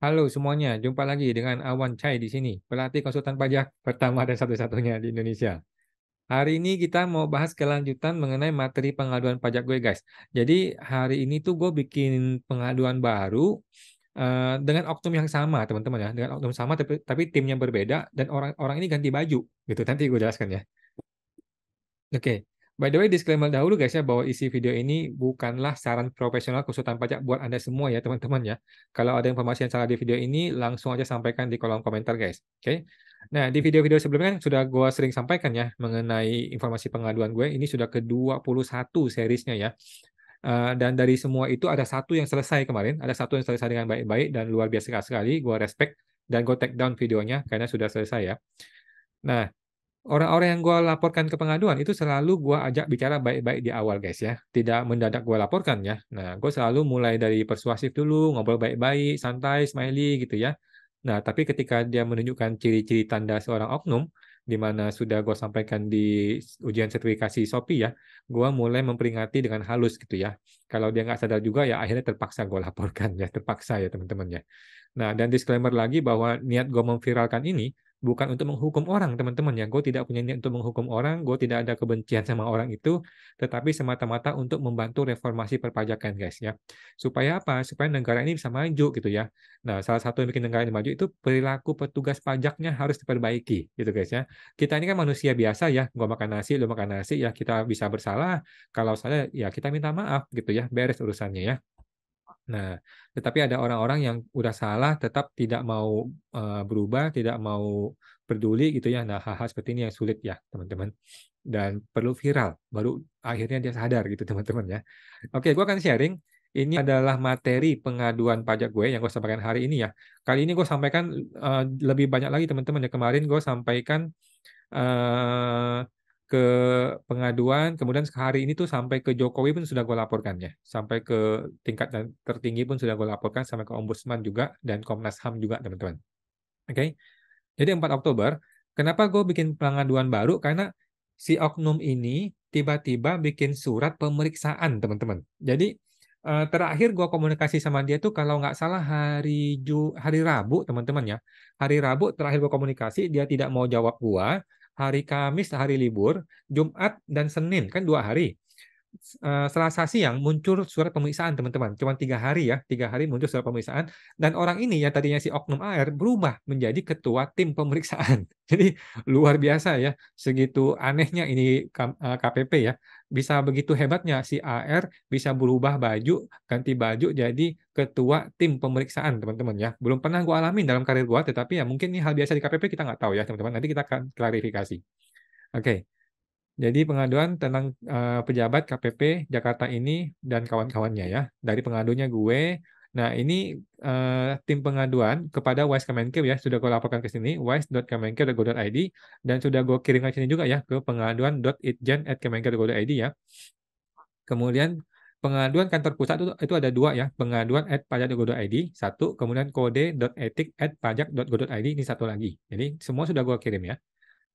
Halo semuanya, jumpa lagi dengan Awan Chai di sini, pelatih konsultan pajak pertama dan satu-satunya di Indonesia. Hari ini kita mau bahas kelanjutan mengenai materi pengaduan pajak gue, guys. Jadi hari ini tuh gue bikin pengaduan baru dengan oknum yang sama, teman-teman ya, dengan oknum sama tapi timnya berbeda dan orang-orang ini ganti baju, gitu. Nanti gue jelaskan ya. Oke, by the way disclaimer dahulu guys ya bahwa isi video ini bukanlah saran profesional konsultan pajak buat Anda semua ya teman-teman ya. Kalau ada informasi yang salah di video ini langsung aja sampaikan di kolom komentar guys. Oke. Nah, di video-video sebelumnya kan sudah gue sering sampaikan ya mengenai informasi pengaduan gue. Ini sudah ke-21 seriesnya ya. Dan dari semua itu ada satu yang selesai kemarin, ada satu yang selesai dengan baik-baik dan luar biasa sekali. Gue respect dan gue take down videonya karena sudah selesai ya. Nah, orang-orang yang gue laporkan ke pengaduan itu selalu gue ajak bicara baik-baik di awal guys ya. Tidak mendadak gue laporkan ya. Nah, gue selalu mulai dari persuasif dulu, ngobrol baik-baik, santai, smiley gitu ya. Nah, tapi ketika dia menunjukkan ciri-ciri tanda seorang oknum, di mana sudah gue sampaikan di ujian sertifikasi Shopee ya, gue mulai memperingati dengan halus gitu ya. Kalau dia nggak sadar juga ya akhirnya terpaksa gue laporkan ya, terpaksa ya teman-teman ya. Nah, dan disclaimer lagi bahwa niat gue memviralkan ini bukan untuk menghukum orang, teman-teman ya. Gue tidak punya niat untuk menghukum orang, gue tidak ada kebencian sama orang itu, tetapi semata-mata untuk membantu reformasi perpajakan, guys ya. Supaya apa? Supaya negara ini bisa maju gitu ya. Nah, salah satu yang bikin negara ini maju itu perilaku petugas pajaknya harus diperbaiki, gitu guys ya. Kita ini kan manusia biasa ya, gue makan nasi, lu makan nasi ya, kita bisa bersalah. Kalau salah ya kita minta maaf gitu ya, beres urusannya ya. Nah, tetapi ada orang-orang yang udah salah tetap tidak mau berubah, tidak mau peduli gitu ya. Nah, hal-hal seperti ini yang sulit ya, teman-teman. Dan perlu viral, baru akhirnya dia sadar gitu, teman-teman ya. Oke, gue akan sharing. Ini adalah materi pengaduan pajak gue yang gue sampaikan hari ini ya. Kali ini gue sampaikan lebih banyak lagi, teman-teman ya. Kemarin gue sampaikan eh, ke pengaduan, kemudian hari ini tuh sampai ke Jokowi pun sudah gue laporkan ya, sampai ke tingkat tertinggi pun sudah gue laporkan, sampai ke Ombudsman juga dan Komnas HAM juga teman-teman. Oke, jadi 4 Oktober, kenapa gue bikin pengaduan baru? Karena si oknum ini tiba-tiba bikin surat pemeriksaan teman-teman. Jadi terakhir gue komunikasi sama dia tuh kalau nggak salah hari Rabu teman-teman ya. Hari Rabu terakhir gue komunikasi, dia tidak mau jawab gue. Hari Kamis hari libur, Jumat dan Senin kan 2 hari. Selasa siang muncul surat pemeriksaan teman-teman. Cuma 3 hari ya, 3 hari muncul surat pemeriksaan. Dan orang ini yang tadinya si oknum AR berubah menjadi ketua tim pemeriksaan. Jadi luar biasa ya, segitu anehnya ini KPP ya. Bisa begitu hebatnya si AR bisa berubah baju, ganti baju jadi ketua tim pemeriksaan teman-teman ya. Belum pernah gue alamin dalam karir gue, tetapi ya mungkin ini hal biasa di KPP kita nggak tahu ya teman-teman. Nanti kita akan klarifikasi. Oke. Jadi pengaduan tentang pejabat KPP Jakarta ini dan kawan-kawannya ya. Dari pengadunya gue. Nah, ini tim pengaduan kepada Wise Kemenkeu ya. Sudah gue laporkan ke sini, wise.kemenkeu.go.id dan sudah gue kirim ke sini juga ya ke pengaduan.itjen@kemenkeu.go.id ya. Kemudian pengaduan kantor pusat itu ada 2 ya, pengaduan@pajak.go.id, satu, kemudian kode.etik@pajak.go.id ini satu lagi. Jadi semua sudah gue kirim ya.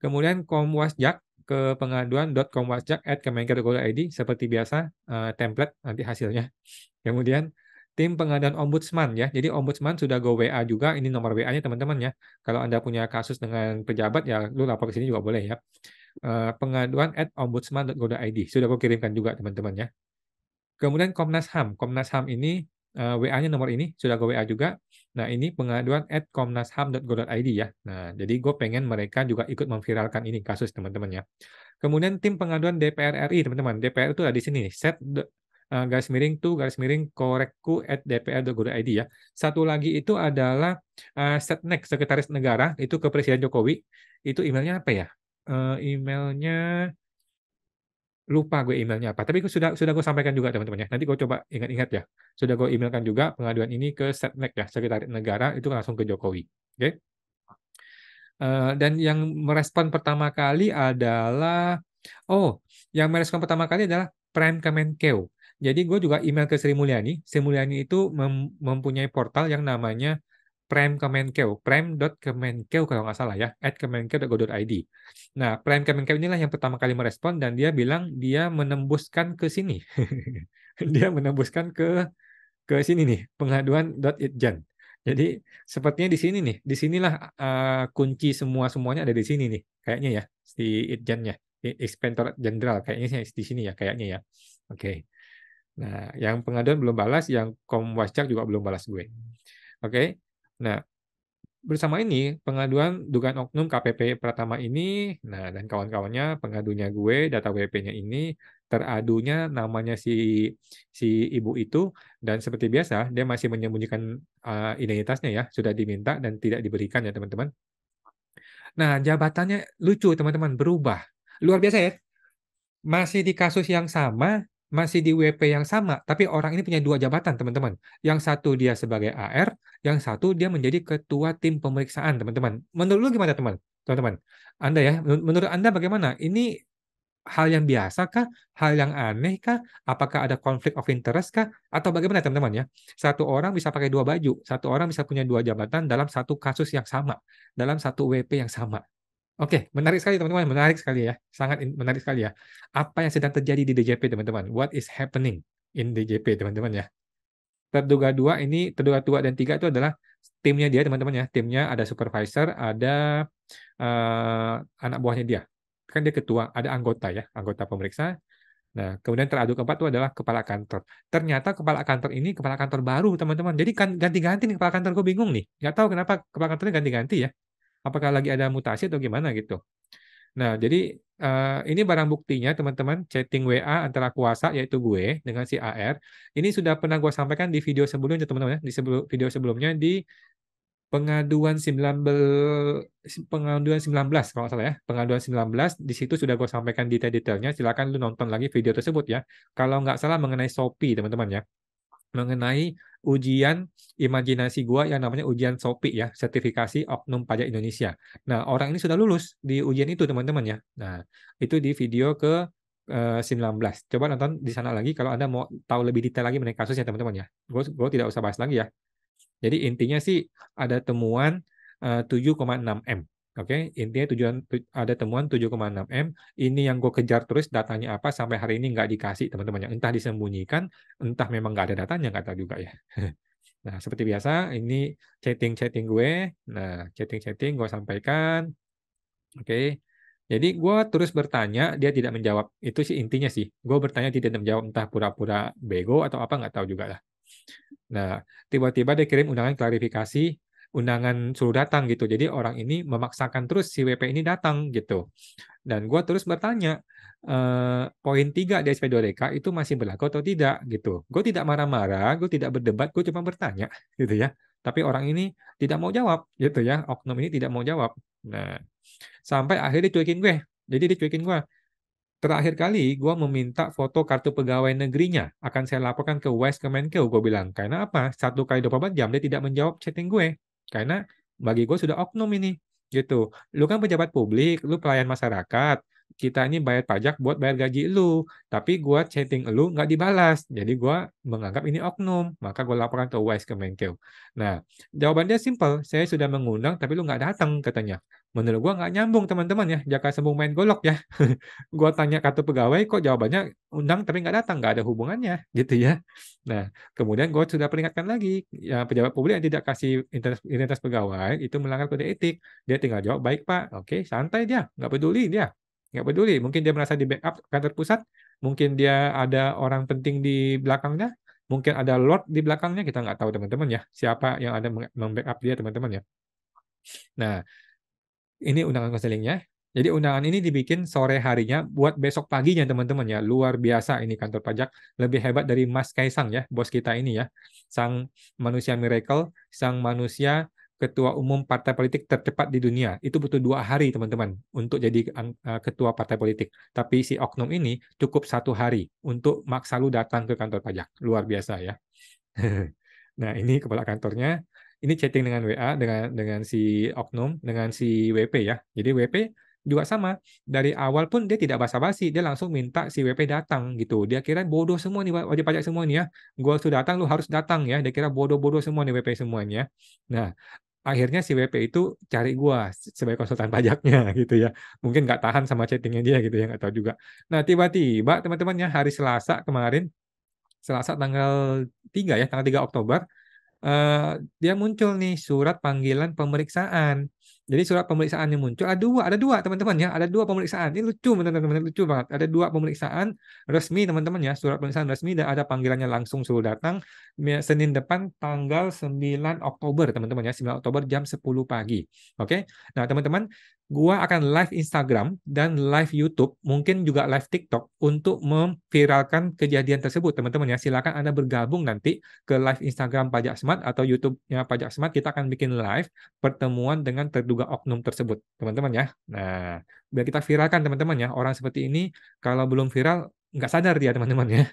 Kemudian Komwasjak ke pengaduan.komwasjak@kemenkeu.go.id seperti biasa template nanti hasilnya. Kemudian tim pengaduan ombudsman ya. Jadi ombudsman sudah go WA juga, ini nomor WA-nya teman-teman ya. Kalau Anda punya kasus dengan pejabat ya lu lapor ke sini juga boleh ya. Pengaduan@ombudsman.go.id sudah gue kirimkan juga teman-teman ya. Kemudian Komnas HAM. Komnas HAM ini WA-nya nomor ini sudah gue WA juga. Nah, ini pengaduan@komnasham.go.id ya. Nah, jadi gue pengen mereka juga ikut memviralkan ini kasus teman-teman ya. Kemudian tim pengaduan DPR RI teman-teman. DPR itu ada di sini set garis miring tuh garis miring korekku@dpr.go.id ya. Satu lagi itu adalah Setnek Sekretaris Negara itu ke Presiden Jokowi. Itu emailnya apa ya? Emailnya lupa gue emailnya apa. Tapi sudah gue sampaikan juga teman-teman ya. Nanti gue coba ingat-ingat ya. Sudah gue emailkan juga pengaduan ini ke Setnek ya, Sekretariat Negara itu langsung ke Jokowi. Oke. Dan yang merespon pertama kali adalah yang merespon pertama kali adalah Prime Kemenkeu. Jadi gue juga email ke Sri Mulyani. Sri Mulyani itu mempunyai portal yang namanya Prime Kemenkeu, prime.kemenkeu kalau nggak salah ya, @kemenkeu.go.id. Nah, Prime Kemenkeu inilah yang pertama kali merespon dan dia bilang dia menembuskan ke sini. Dia menembuskan ke sini nih, pengaduan.itjen. Jadi sepertinya di sini nih, di sinilah kunci semuanya ada di sini nih, kayaknya ya, si Itjannya, Inspektor Jenderal kayaknya sih di sini ya, kayaknya ya. Oke. Nah, yang pengaduan belum balas, yang Komwasjak juga belum balas gue. Oke. Nah, bersama ini pengaduan dugaan oknum KPP Pratama ini, nah dan kawan-kawannya pengadunya gue, data WP-nya ini teradunya namanya si ibu itu dan seperti biasa dia masih menyembunyikan identitasnya ya, sudah diminta dan tidak diberikan ya teman-teman. Nah, jabatannya lucu teman-teman, berubah. Luar biasa ya. Masih di kasus yang sama, masih di WP yang sama, tapi orang ini punya dua jabatan, teman-teman. Yang satu dia sebagai AR, yang satu dia menjadi ketua tim pemeriksaan, teman-teman. Menurut lu gimana, teman-teman? Anda ya, menurut Anda bagaimana? Ini hal yang biasa kah? Hal yang aneh kah? Apakah ada konflik of interest kah? Atau bagaimana, teman-teman ya? Satu orang bisa pakai dua baju, satu orang bisa punya dua jabatan dalam satu kasus yang sama, dalam satu WP yang sama. Oke, menarik sekali teman-teman, menarik sekali ya, sangat menarik sekali ya. Apa yang sedang terjadi di DJP teman-teman? What is happening in DJP teman-teman ya? Terduga dua dan tiga itu adalah timnya dia teman-teman ya. Timnya ada supervisor, ada anak buahnya dia. Kan dia ketua, ada anggota ya, anggota pemeriksa. Nah, kemudian teradu keempat itu adalah kepala kantor. Ternyata kepala kantor ini kepala kantor baru teman-teman. Jadi kan ganti-ganti nih kepala kantor, gue bingung nih. Nggak tahu kenapa kepala kantornya ganti-ganti ya. Apakah lagi ada mutasi atau gimana gitu. Nah, jadi ini barang buktinya teman-teman, chatting WA antara kuasa yaitu gue dengan si AR. Ini sudah pernah gue sampaikan di video sebelumnya teman-teman ya, di video sebelumnya di pengaduan 19 kalau nggak salah ya. Pengaduan 19 di situ sudah gue sampaikan detail-detailnya. Silakan lu nonton lagi video tersebut ya. Kalau nggak salah mengenai Shopee teman-teman ya, mengenai ujian imajinasi gua yang namanya ujian SOPI ya, sertifikasi Oknum Pajak Indonesia. Nah, orang ini sudah lulus di ujian itu teman-teman ya. Nah, itu di video ke 19. Coba nonton di sana lagi kalau Anda mau tahu lebih detail lagi mengenai kasusnya teman-teman ya. Gue tidak usah bahas lagi ya. Jadi intinya sih ada temuan 7,6 M. Oke, intinya ada temuan 7,6 M. Ini yang gue kejar terus datanya apa sampai hari ini nggak dikasih teman-teman ya. Entah disembunyikan, entah memang nggak ada datanya nggak tahu juga ya. Nah, seperti biasa ini chatting-chatting gue. Nah, chatting-chatting gue sampaikan. Oke. Jadi gue terus bertanya, dia tidak menjawab. Itu sih intinya sih. Gue bertanya tidak menjawab, entah pura-pura bego atau apa nggak tahu juga lah. Nah, tiba-tiba dia kirim undangan klarifikasi, undangan suruh datang gitu. Jadi orang ini memaksakan terus si WP ini datang gitu. Dan gue terus bertanya, poin 3 di SP2DK itu masih berlaku atau tidak gitu. Gue tidak marah-marah, gue tidak berdebat, gue cuma bertanya gitu ya. Tapi orang ini tidak mau jawab gitu ya. Oknum ini tidak mau jawab. Nah, sampai akhirnya dicuekin gue. Jadi dicuekin gue. Terakhir kali gue meminta foto kartu pegawai negerinya. Akan saya laporkan ke Wise Kemenkeu. Gue bilang, karena apa? 1 kali 24 jam dia tidak menjawab chatting gue. Karena bagi gue sudah oknum ini. Gitu. Lu kan pejabat publik, lu pelayan masyarakat. Kita ini bayar pajak buat bayar gaji lu. Tapi gue chatting lu nggak dibalas. Jadi gue menganggap ini oknum. Maka gue laporkan ke Wise Kemenkeu. Nah, jawabannya simpel. Saya sudah mengundang tapi lu nggak datang katanya. Menurut gue nggak nyambung teman-teman ya. Jaka sembung main golok ya. Gua tanya kartu pegawai kok jawabannya undang tapi nggak datang, nggak ada hubungannya gitu ya. Nah, kemudian gue sudah peringatkan lagi, ya pejabat publik yang tidak kasih identitas pegawai itu melanggar kode etik. Dia tinggal jawab baik Pak, oke santai dia, nggak peduli dia, nggak peduli. Mungkin dia merasa di backup kantor pusat, mungkin dia ada orang penting di belakangnya, mungkin ada Lord di belakangnya, kita nggak tahu teman-teman ya, siapa yang ada membackup dia teman-teman ya. Nah, ini undangan konselingnya. Jadi undangan ini dibikin sore harinya buat besok paginya teman-teman ya. Luar biasa ini kantor pajak. Lebih hebat dari Mas Kaisang ya, bos kita ini ya. Sang manusia miracle, sang manusia ketua umum partai politik tercepat di dunia. Itu butuh 2 hari teman-teman untuk jadi ketua partai politik. Tapi si oknum ini cukup 1 hari untuk maksa lu datang ke kantor pajak. Luar biasa ya. Nah, ini kepala kantornya. Ini chatting dengan WA dengan si oknum, dengan si WP ya. Jadi WP juga sama. Dari awal pun dia tidak basa-basi, dia langsung minta si WP datang gitu. Dia kira bodoh semua nih wajib pajak semua nih ya. Gua sudah datang, lu harus datang ya. Dia kira bodoh-bodoh semua nih WP semuanya. Nah, akhirnya si WP itu cari gua sebagai konsultan pajaknya gitu ya. Mungkin nggak tahan sama chattingnya dia gitu ya, nggak tahu juga. Nah, tiba-tiba teman-teman ya hari Selasa kemarin, Selasa tanggal 3 ya, tanggal 3 Oktober, dia muncul nih surat panggilan pemeriksaan. Jadi surat pemeriksaan yang muncul ada dua teman-teman ya, ada dua pemeriksaan. Ini lucu teman-teman, lucu banget. Ada dua pemeriksaan resmi teman-teman ya, surat pemeriksaan resmi dan ada panggilannya langsung suruh datang Senin depan tanggal 9 Oktober teman-teman ya, 9 Oktober jam 10 pagi. Oke. Nah, teman-teman, gua akan live Instagram dan live YouTube, mungkin juga live TikTok untuk memviralkan kejadian tersebut teman-teman ya. Silakan Anda bergabung nanti ke live Instagram Pajak Smart atau YouTube-nya Pajak Smart, kita akan bikin live pertemuan dengan terduga oknum tersebut, teman-teman ya. Nah, biar kita viralkan teman-teman ya. Orang seperti ini kalau belum viral nggak sadar dia teman-teman ya.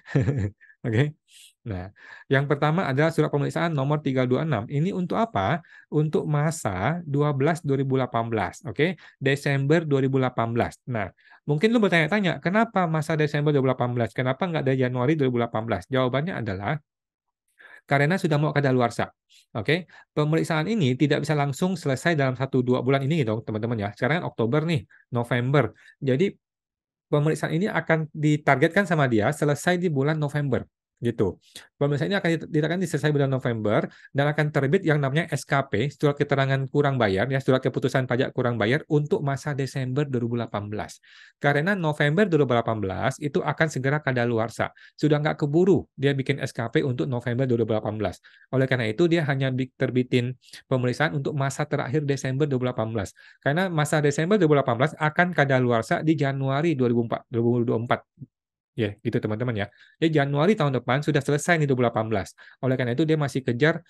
Oke. Nah, yang pertama adalah surat pemeriksaan nomor 326. Ini untuk apa? Untuk masa 12/2018, oke? Desember 2018. Nah, mungkin lu bertanya-tanya, kenapa masa Desember 2018? Kenapa nggak dari Januari 2018? Jawabannya adalah karena sudah mau kadaluarsa. Oke, pemeriksaan ini tidak bisa langsung selesai dalam 1-2 bulan ini dong, teman-teman ya. Sekarang kan Oktober nih, November. Jadi pemeriksaan ini akan ditargetkan sama dia selesai di bulan November gitu. Pemeriksaan ini akan selesai bulan November dan akan terbit yang namanya SKP, surat keterangan kurang bayar ya, surat keputusan pajak kurang bayar untuk masa Desember 2018. Karena November 2018 itu akan segera kadaluarsa. Sudah nggak keburu dia bikin SKP untuk November 2018. Oleh karena itu dia hanya terbitin pemeriksaan untuk masa terakhir Desember 2018. Karena masa Desember 2018 akan kadaluarsa di Januari 2024. Ya, gitu teman-teman ya. Jadi Januari tahun depan sudah selesai nih 2018. Oleh karena itu dia masih kejar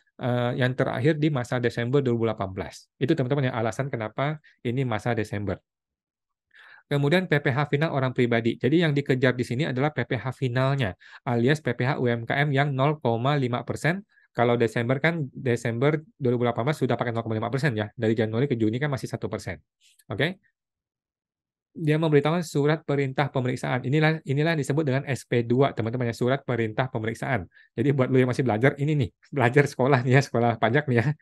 yang terakhir di masa Desember 2018. Itu teman-teman ya alasan kenapa ini masa Desember. Kemudian PPh final orang pribadi. Jadi yang dikejar di sini adalah PPh finalnya, alias PPh UMKM yang 0,5%. Kalau Desember kan Desember 2018 sudah pakai 0,5% ya. Dari Januari ke Juni kan masih 1%. Oke? Dia memberitahukan surat perintah pemeriksaan. Inilah disebut dengan SP2, teman-teman ya, surat perintah pemeriksaan. Jadi buat lu yang masih belajar, ini nih, belajar sekolah nih ya, sekolah pajak nih ya.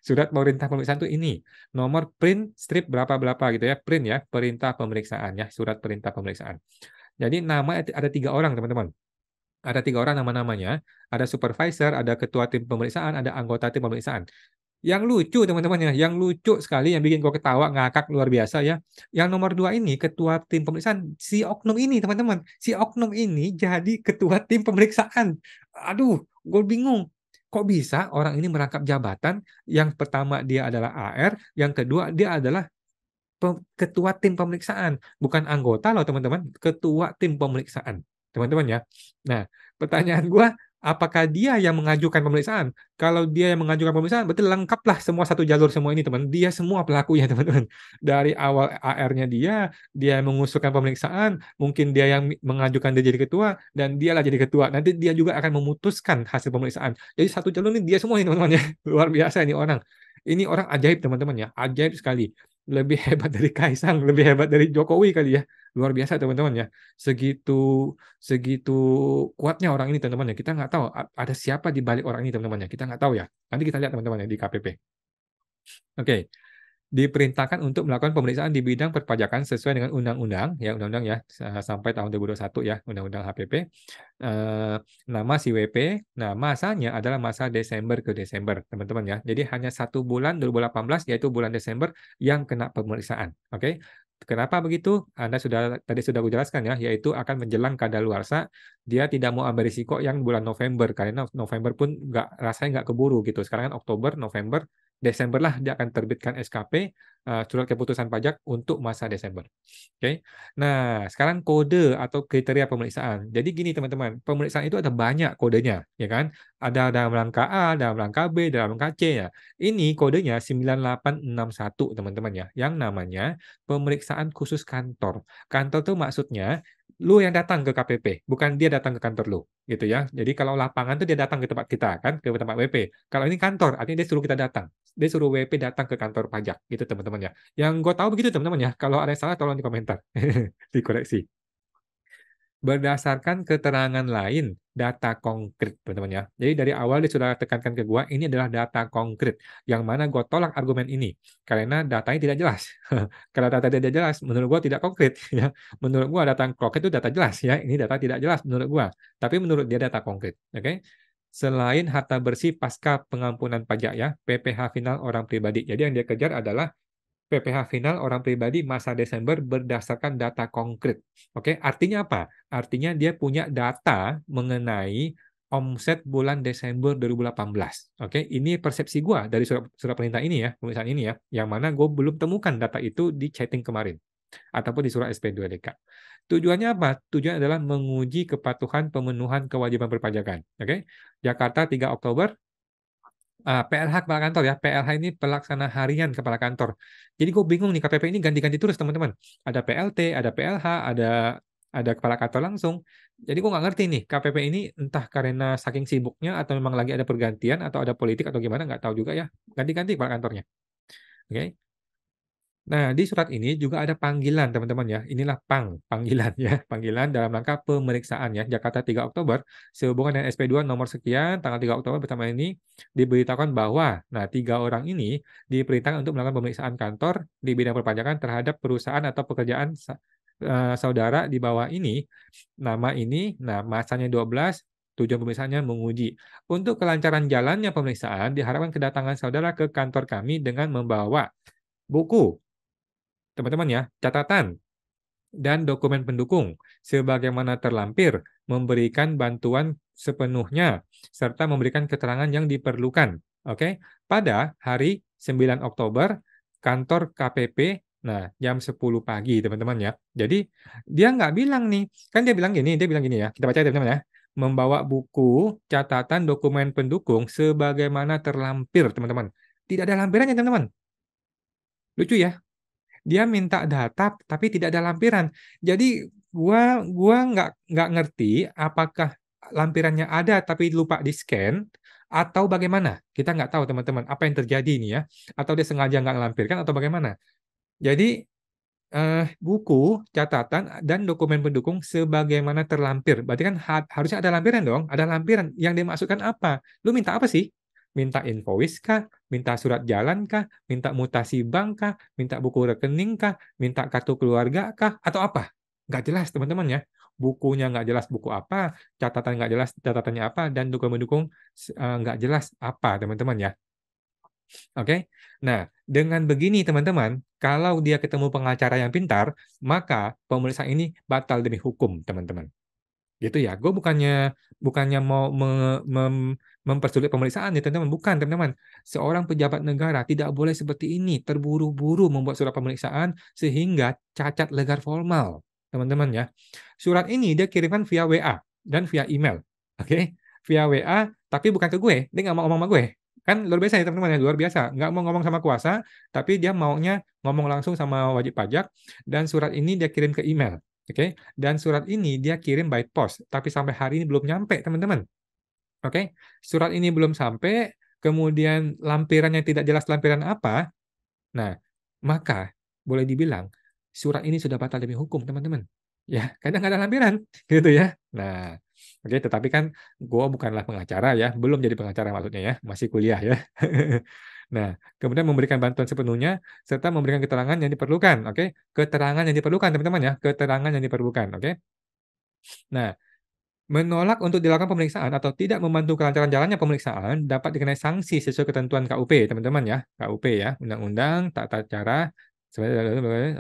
Surat perintah pemeriksaan itu ini. Nomor print strip berapa-berapa gitu ya, print ya, perintah pemeriksaan ya, surat perintah pemeriksaan. Jadi nama ada 3 orang, teman-teman. Ada 3 orang nama-namanya, ada supervisor, ada ketua tim pemeriksaan, ada anggota tim pemeriksaan. Yang lucu teman-teman ya, yang lucu sekali yang bikin gue ketawa ngakak luar biasa ya. Yang nomor 2 ini ketua tim pemeriksaan si oknum ini teman-teman. Si oknum ini jadi ketua tim pemeriksaan. Aduh, gue bingung. Kok bisa orang ini merangkap jabatan? Yang pertama dia adalah AR, yang kedua dia adalah ketua tim pemeriksaan, bukan anggota loh teman-teman, ketua tim pemeriksaan, teman-teman ya. Nah, pertanyaan gua, apakah dia yang mengajukan pemeriksaan? Kalau dia yang mengajukan pemeriksaan, berarti lengkaplah semua satu jalur semua ini teman. Dia semua pelakunya teman-teman. Dari awal AR-nya dia yang mengusulkan pemeriksaan, mungkin dia yang mengajukan dia jadi ketua, dan dialah jadi ketua. Nanti dia juga akan memutuskan hasil pemeriksaan. Jadi satu jalur ini dia semua ini teman-teman ya. Luar biasa ini orang. Ini orang ajaib teman-teman ya, ajaib sekali. Lebih hebat dari Kaisang, lebih hebat dari Jokowi kali ya. Luar biasa teman-teman ya. Segitu segitu kuatnya orang ini teman-teman ya. Kita nggak tahu ada siapa di balik orang ini teman-teman ya. Kita nggak tahu ya. Nanti kita lihat teman-teman ya di KPP. Oke. Diperintahkan untuk melakukan pemeriksaan di bidang perpajakan sesuai dengan undang-undang ya sampai tahun 2021 ya, undang-undang HPP. Nama si WP, nah masanya adalah masa Desember ke Desember, teman-teman ya. Jadi hanya 1 bulan 2018 yaitu bulan Desember yang kena pemeriksaan. Oke. Kenapa begitu? Anda tadi sudah gue jelaskan ya, yaitu akan menjelang kadaluarsa, dia tidak mau ambil risiko yang bulan November karena November pun rasanya nggak keburu gitu. Sekarang kan Oktober, November, Desember lah dia akan terbitkan SKP, surat keputusan pajak untuk masa Desember. Oke. Nah, sekarang kode atau kriteria pemeriksaan. Jadi gini teman-teman, pemeriksaan itu ada banyak kodenya, ya kan? Ada dalam rangka A, dalam rangka B, dalam rangka C ya. Ini kodenya 9861 teman-teman ya, yang namanya pemeriksaan khusus kantor. Kantor tuh maksudnya lu yang datang ke KPP, bukan dia datang ke kantor lu, gitu ya. Jadi kalau lapangan tuh dia datang ke tempat kita kan, ke tempat WP. Kalau ini kantor, artinya dia suruh kita datang. Dia suruh WP datang ke kantor pajak, gitu teman-teman ya. Yang gue tahu begitu teman-teman ya. Kalau ada yang salah tolong di komentar, dikoreksi. Berdasarkan keterangan lain, data konkret, teman-teman ya. Jadi dari awal dia sudah tekankan ke gua, ini adalah data konkret. Yang mana gua tolak argumen ini. Karena datanya tidak jelas. Kalau data tidak jelas, menurut gua tidak konkret. Ya. Menurut gua data konkret itu data jelas. Ya. Ini data tidak jelas menurut gua. Tapi menurut dia data konkret. Oke? selain harta bersih pasca pengampunan pajak ya, PPh final orang pribadi. Jadi yang dia kejar adalah PPh final orang pribadi masa Desember berdasarkan data konkret. Oke, artinya apa? Artinya dia punya data mengenai omset bulan Desember 2018. Oke, ini persepsi gua dari surat perintah ini ya, pemeriksaan ini ya, yang mana gue belum temukan data itu di chatting kemarin ataupun di surat SP2DK. Tujuannya apa? Tujuannya adalah menguji kepatuhan pemenuhan kewajiban perpajakan. Oke, Jakarta 3 Oktober PLH kepala kantor ya. PLH ini pelaksana harian kepala kantor. Jadi gue bingung nih KPP ini ganti-ganti terus teman-teman. Ada PLT, ada PLH, ada kepala kantor langsung. Jadi gue nggak ngerti nih KPP ini entah karena saking sibuknya atau memang lagi ada pergantian atau ada politik atau gimana nggak tahu juga ya. Ganti-ganti kepala kantornya. Oke. Nah, di surat ini juga ada panggilan, teman-teman ya. Inilah panggilan ya. Panggilan dalam rangka pemeriksaan ya. Jakarta 3 Oktober, sehubungan dengan SP2 nomor sekian, tanggal 3 Oktober pertama ini, diberitakan bahwa, nah, 3 orang ini diperintahkan untuk melakukan pemeriksaan kantor di bidang perpajakan terhadap perusahaan atau pekerjaan saudara di bawah ini. Nama ini, nah, masanya 12, tujuan pemeriksaannya menguji. Untuk kelancaran jalannya pemeriksaan, diharapkan kedatangan saudara ke kantor kami dengan membawa buku, teman-teman ya, catatan dan dokumen pendukung sebagaimana terlampir, memberikan bantuan sepenuhnya serta memberikan keterangan yang diperlukan. Oke, pada hari 9 Oktober kantor KPP, nah jam 10 pagi teman-teman ya. Jadi dia nggak bilang nih, kan dia bilang gini ya, kita baca ya teman-teman ya. Membawa buku, catatan, dokumen pendukung sebagaimana terlampir teman-teman. Tidak ada lampirannya teman-teman. Lucu ya. Dia minta data tapi tidak ada lampiran. Jadi gua nggak ngerti apakah lampirannya ada tapi lupa di scan atau bagaimana. Kita nggak tahu teman-teman apa yang terjadi ini ya. Atau dia sengaja nggak ngelampirkan atau bagaimana. Jadi buku, catatan, dan dokumen pendukung sebagaimana terlampir. Berarti kan harusnya ada lampiran dong. Ada lampiran. Yang dimaksudkan apa? Lu minta apa sih? Minta invoice kah? Minta surat jalan kah? Minta mutasi bank kah? Minta buku rekening kah? Minta kartu keluarga kah? Atau apa? Nggak jelas teman-teman ya. Bukunya nggak jelas buku apa, catatan nggak jelas catatannya apa, dan dokumen pendukung nggak jelas apa teman-teman ya. Oke. Nah, dengan begini teman-teman, kalau dia ketemu pengacara yang pintar, maka pemeriksaan ini batal demi hukum, teman-teman. Gitu ya. Gue bukannya mau mempersulit pemeriksaan ya, teman-teman. Bukan, teman-teman. Seorang pejabat negara tidak boleh seperti ini, terburu-buru membuat surat pemeriksaan sehingga cacat legal formal, teman-teman ya. Surat ini dia kirimkan via WA dan via email. Oke. Via WA, tapi bukan ke gue. Dia nggak mau ngomong sama gue. Kan luar biasa ya teman-teman ya, luar biasa. Nggak mau ngomong sama kuasa, tapi dia maunya ngomong langsung sama wajib pajak, dan surat ini dia kirim ke email. Oke, dan surat ini dia kirim by post, tapi sampai hari ini belum nyampe, teman-teman. Oke, surat ini belum sampai, kemudian lampirannya tidak jelas lampiran apa. Nah, maka boleh dibilang surat ini sudah batal demi hukum, teman-teman. Ya, karena nggak ada lampiran, gitu ya. Nah, oke, tetapi kan gue bukanlah pengacara ya, belum jadi pengacara maksudnya ya, masih kuliah ya. Nah, kemudian memberikan bantuan sepenuhnya serta memberikan keterangan yang diperlukan, oke? Keterangan yang diperlukan, teman-teman ya, keterangan yang diperlukan, oke? Nah, menolak untuk dilakukan pemeriksaan atau tidak membantu kelancaran jalannya pemeriksaan dapat dikenai sanksi sesuai ketentuan KUP, teman-teman ya. KUP ya, Undang-Undang Tata Cara.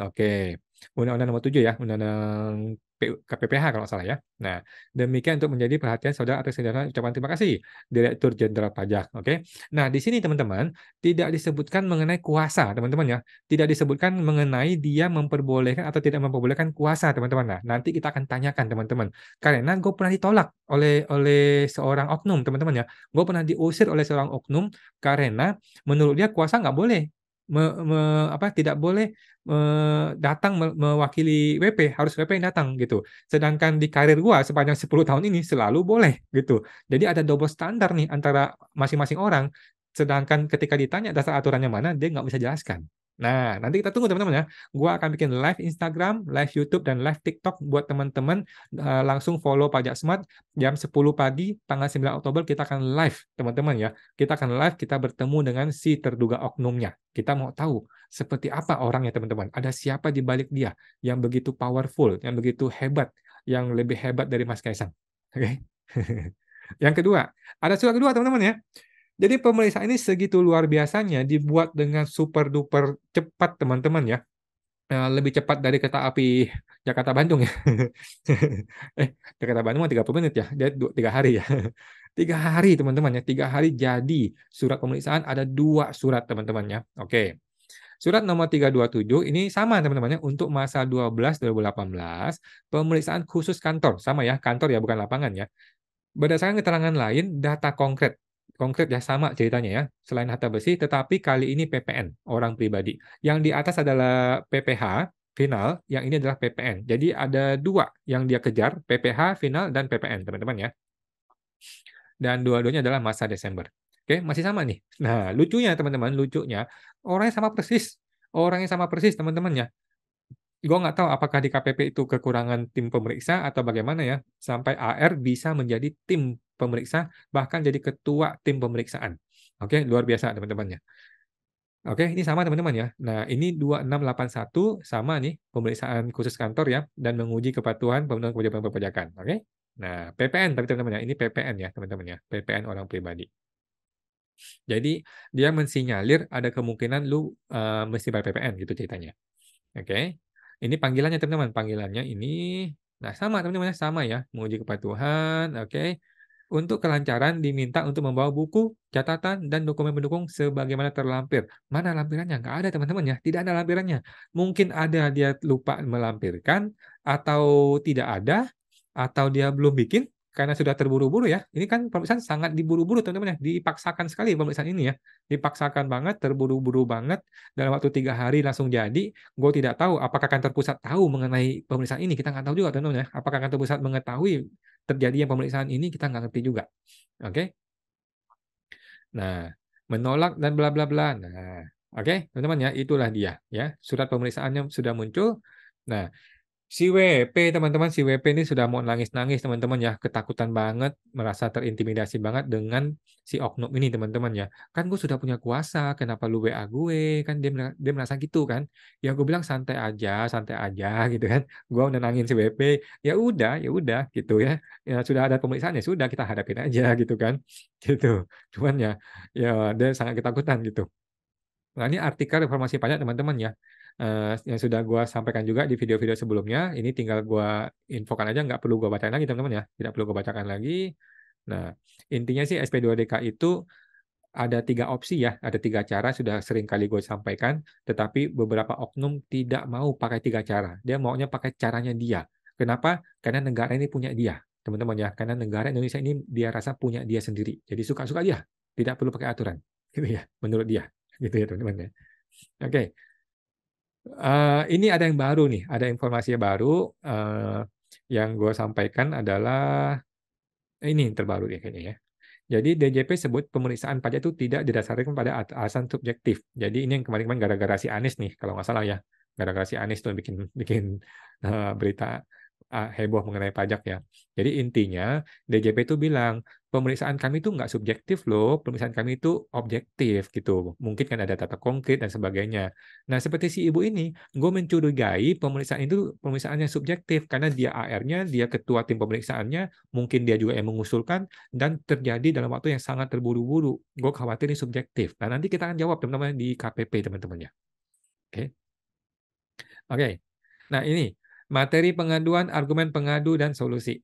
Oke. Undang-Undang nomor 7 ya, Undang-Undang KPPH kalau nggak salah ya. Nah, demikian untuk menjadi perhatian saudara atas segala ucapan terima kasih, Direktur Jenderal Pajak. Oke. Nah, di sini teman-teman tidak disebutkan mengenai kuasa, teman-teman ya. Tidak disebutkan mengenai dia memperbolehkan atau tidak memperbolehkan kuasa, teman-teman. Nah, nanti kita akan tanyakan, teman-teman. Karena gue pernah ditolak oleh seorang oknum, teman-teman ya. Gue pernah diusir oleh seorang oknum karena menurut dia kuasa nggak boleh tidak boleh datang mewakili WP, harus WP yang datang gitu. Sedangkan di karir gua sepanjang 10 tahun ini selalu boleh gitu. Jadi ada double standar nih antara masing-masing orang. Sedangkan ketika ditanya dasar aturannya mana, dia nggak bisa jelaskan. Nah, nanti kita tunggu teman-teman ya. Gua akan bikin live Instagram, live YouTube, dan live TikTok buat teman-teman. Langsung follow Pajak Smart jam 10 pagi, tanggal 9 Oktober kita akan live, teman-teman ya. Kita akan live, kita bertemu dengan si terduga oknumnya. Kita mau tahu seperti apa orangnya, teman-teman. Ada siapa di balik dia yang begitu powerful, yang begitu hebat, yang lebih hebat dari Mas Kaisang. Oke. Yang kedua, Ada surat kedua, teman-teman ya. Jadi pemeriksaan ini segitu luar biasanya, dibuat dengan super duper cepat, teman-teman ya. Lebih cepat dari kereta api Jakarta Bandung ya. Jakarta Bandung mah 30 menit ya. Dia 3 hari ya. 3 hari, teman-teman ya. 3 hari jadi surat pemeriksaan ada 2 surat, teman-teman ya. Oke. Surat nomor 327 ini sama, teman-teman ya, untuk masa 12 2018, pemeriksaan khusus kantor. Sama ya, kantor ya, bukan lapangan ya. Berdasarkan keterangan lain, data konkret. Konkret ya, sama ceritanya ya. Selain harta bersih, tetapi kali ini PPN, orang pribadi. Yang di atas adalah PPH, final, yang ini adalah PPN. Jadi ada 2 yang dia kejar, PPH, final, dan PPN, teman-teman ya. Dan dua-duanya adalah masa Desember. Oke, masih sama nih. Nah, lucunya, teman-teman, lucunya, orangnya sama persis. Orangnya sama persis, teman-teman ya. Gue nggak tahu apakah di KPP itu kekurangan tim pemeriksa atau bagaimana ya, sampai AR bisa menjadi tim pemeriksa, bahkan jadi ketua tim pemeriksaan. Oke, luar biasa, teman-teman ya. Oke, ini sama, teman-teman ya. Nah, ini 2681 sama nih, pemeriksaan khusus kantor ya, dan menguji kepatuhan pemenuhan kewajiban perpajakan. Oke. Nah, PPN, tapi teman-teman ya, ini PPN ya, teman-teman ya, PPN orang pribadi. Jadi dia mensinyalir ada kemungkinan lu mesti bayar PPN gitu ceritanya. Oke. Ini panggilannya, teman-teman. Panggilannya ini, nah sama, teman-teman, sama ya. Menguji kepatuhan, oke. Untuk kelancaran diminta untuk membawa buku, catatan, dan dokumen pendukung sebagaimana terlampir. Mana lampirannya? Nggak ada, teman-teman ya. Tidak ada lampirannya. Mungkin ada dia lupa melampirkan, atau tidak ada, atau dia belum bikin, karena sudah terburu-buru ya. Ini kan pemeriksaan sangat diburu-buru, teman-teman ya. Dipaksakan sekali pemeriksaan ini ya. Dipaksakan banget, terburu-buru banget. Dalam waktu 3 hari langsung jadi. Gue tidak tahu apakah kantor pusat tahu mengenai pemeriksaan ini. Kita nggak tahu juga, teman-teman ya. Apakah kantor pusat mengetahui terjadinya pemeriksaan ini, kita nggak ngerti juga. Oke. Nah, menolak dan bla bla bla. Nah, oke, teman-teman ya, itulah dia ya. Surat pemeriksaannya sudah muncul. Nah, si WP, teman-teman, si WP ini sudah mau nangis-nangis, teman-teman ya, ketakutan banget, merasa terintimidasi banget dengan si oknum ini, teman-teman ya. Kan gue sudah punya kuasa, kenapa lu WA gue? Kan dia merasa gitu kan. Ya gue bilang santai aja gitu kan. Gue nenangin si WP, ya udah gitu ya. Ya sudah ada pemeriksaan ya sudah kita hadapin aja gitu kan. Gitu. Cuman ya dia sangat ketakutan gitu. Nah, ini artikel informasi pajak, teman-teman ya. Yang sudah gue sampaikan juga di video-video sebelumnya. Ini tinggal gue infokan aja, nggak perlu gue bacakan lagi, teman-teman ya. Tidak perlu gue bacakan lagi. Nah, intinya sih SP2DK itu ada 3 opsi ya, ada 3 cara, sudah sering kali gue sampaikan. Tetapi beberapa oknum tidak mau pakai 3 cara. Dia maunya pakai caranya dia. Kenapa? Karena negara ini punya dia, teman-teman ya. Karena negara Indonesia ini dia rasa punya dia sendiri. Jadi suka-suka dia, tidak perlu pakai aturan, gitu ya, menurut dia, gitu ya, teman-teman ya. Oke. Ini ada yang baru nih, ada informasi baru yang gue sampaikan adalah ini yang terbaru ya kayaknya ya. Jadi DJP sebut pemeriksaan pajak itu tidak didasarkan pada alasan subjektif. Jadi ini yang kemarin-kemarin gara-gara si Anies nih, kalau nggak salah ya. Gara-gara si Anies tuh bikin bikin berita heboh mengenai pajak ya. Jadi intinya DJP itu bilang pemeriksaan kami itu nggak subjektif loh, pemeriksaan kami itu objektif gitu. Mungkin kan ada data konkret dan sebagainya. Nah seperti si ibu ini, gue mencurigai pemeriksaan itu pemeriksaannya subjektif karena dia AR-nya, dia ketua tim pemeriksaannya, mungkin dia juga yang mengusulkan dan terjadi dalam waktu yang sangat terburu-buru. Gue khawatir ini subjektif. Nah nanti kita akan jawab teman-teman di KPP teman-teman ya. Oke. Oke. Nah, ini materi pengaduan, argumen pengadu, dan solusi.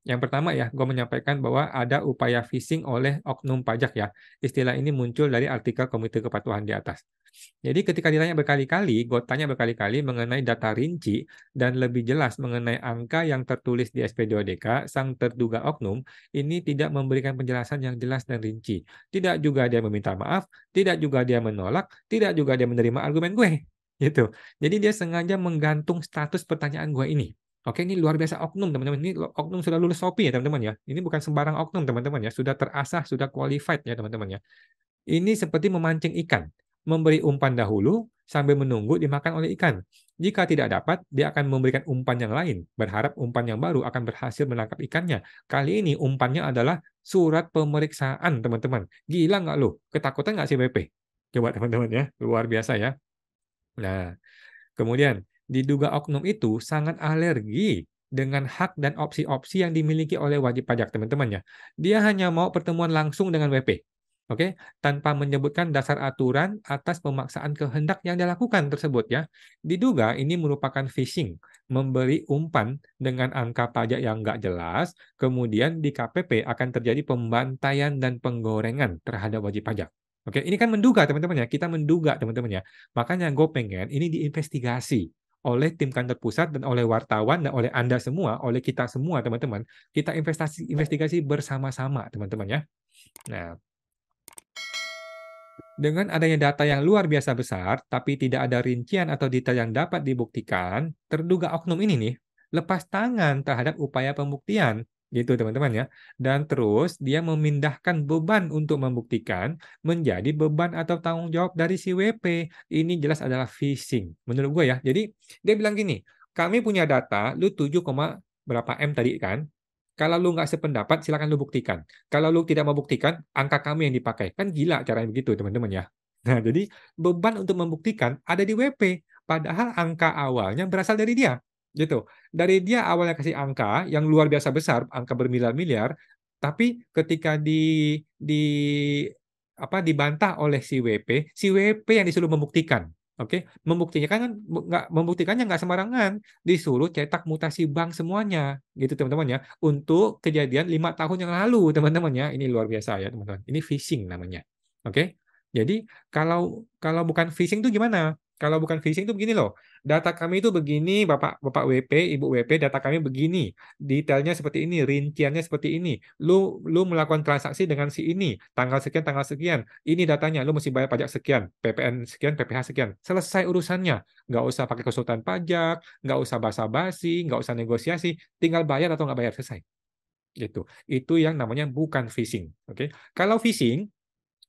Yang pertama ya, gue menyampaikan bahwa ada upaya phishing oleh oknum pajak ya. Istilah ini muncul dari artikel Komite Kepatuhan di atas. Jadi ketika ditanya berkali-kali, gue tanya berkali-kali mengenai data rinci dan lebih jelas mengenai angka yang tertulis di SP2DK, sang terduga oknum ini tidak memberikan penjelasan yang jelas dan rinci. Tidak juga dia meminta maaf, tidak juga dia menolak, tidak juga dia menerima argumen gue. Gitu. Jadi dia sengaja menggantung status pertanyaan gue ini. Oke, ini luar biasa oknum, teman-teman. Ini oknum sudah lulus SOPI ya, teman-teman ya. Ini bukan sembarang oknum, teman-teman ya. Sudah terasah, sudah qualified ya, teman-teman ya. Ini seperti memancing ikan. Memberi umpan dahulu sambil menunggu dimakan oleh ikan. Jika tidak dapat, dia akan memberikan umpan yang lain. Berharap umpan yang baru akan berhasil menangkap ikannya. Kali ini umpannya adalah surat pemeriksaan, teman-teman. Gila nggak lu? Ketakutan nggak sih BP? Coba teman-teman ya. Luar biasa ya. Nah, kemudian diduga oknum itu sangat alergi dengan hak dan opsi-opsi yang dimiliki oleh wajib pajak, teman-teman ya. Dia hanya mau pertemuan langsung dengan WP. Oke, tanpa menyebutkan dasar aturan atas pemaksaan kehendak yang dilakukan tersebut ya. Diduga ini merupakan phishing, memberi umpan dengan angka pajak yang nggak jelas, kemudian di KPP akan terjadi pembantaian dan penggorengan terhadap wajib pajak. Oke, ini kan menduga teman-teman ya, kita menduga teman-teman ya. Makanya gue pengen ini diinvestigasi oleh tim kantor pusat dan oleh wartawan dan oleh Anda semua, oleh kita semua teman-teman. Kita investigasi bersama-sama teman-teman ya. Nah, dengan adanya data yang luar biasa besar, tapi tidak ada rincian atau detail yang dapat dibuktikan, terduga oknum ini nih lepas tangan terhadap upaya pembuktian, gitu teman-teman ya. Dan terus dia memindahkan beban untuk membuktikan menjadi beban atau tanggung jawab dari si WP. Ini jelas adalah phishing, menurut gue ya. Jadi dia bilang gini, kami punya data, lu 7, berapa M tadi kan? Kalau lu nggak sependapat, silakan lu buktikan. Kalau lu tidak mau buktikan, angka kami yang dipakai. Kan gila caranya begitu, teman-teman ya. Nah, jadi beban untuk membuktikan ada di WP. Padahal angka awalnya berasal dari dia. Gitu. Dari dia awalnya kasih angka yang luar biasa besar, angka bermiliar-miliar, tapi ketika di dibantah oleh si WP yang disuruh membuktikan. Oke, membuktikannya nggak sembarangan, disuruh cetak mutasi bank semuanya, gitu teman-teman ya, untuk kejadian 5 tahun yang lalu teman-teman ya, ini luar biasa ya teman-teman, ini phishing namanya, oke? Jadi kalau kalau bukan phishing itu gimana? Kalau bukan phishing itu begini loh, data kami itu begini, Bapak WP, Ibu WP, data kami begini, detailnya seperti ini, rinciannya seperti ini, lu melakukan transaksi dengan si ini, tanggal sekian, ini datanya, lu mesti bayar pajak sekian, PPN sekian, PPh sekian. Selesai urusannya. Nggak usah pakai konsultan pajak, nggak usah basa-basi, nggak usah negosiasi, tinggal bayar atau nggak bayar, selesai. Gitu. Itu yang namanya bukan phishing. Oke. Kalau phishing,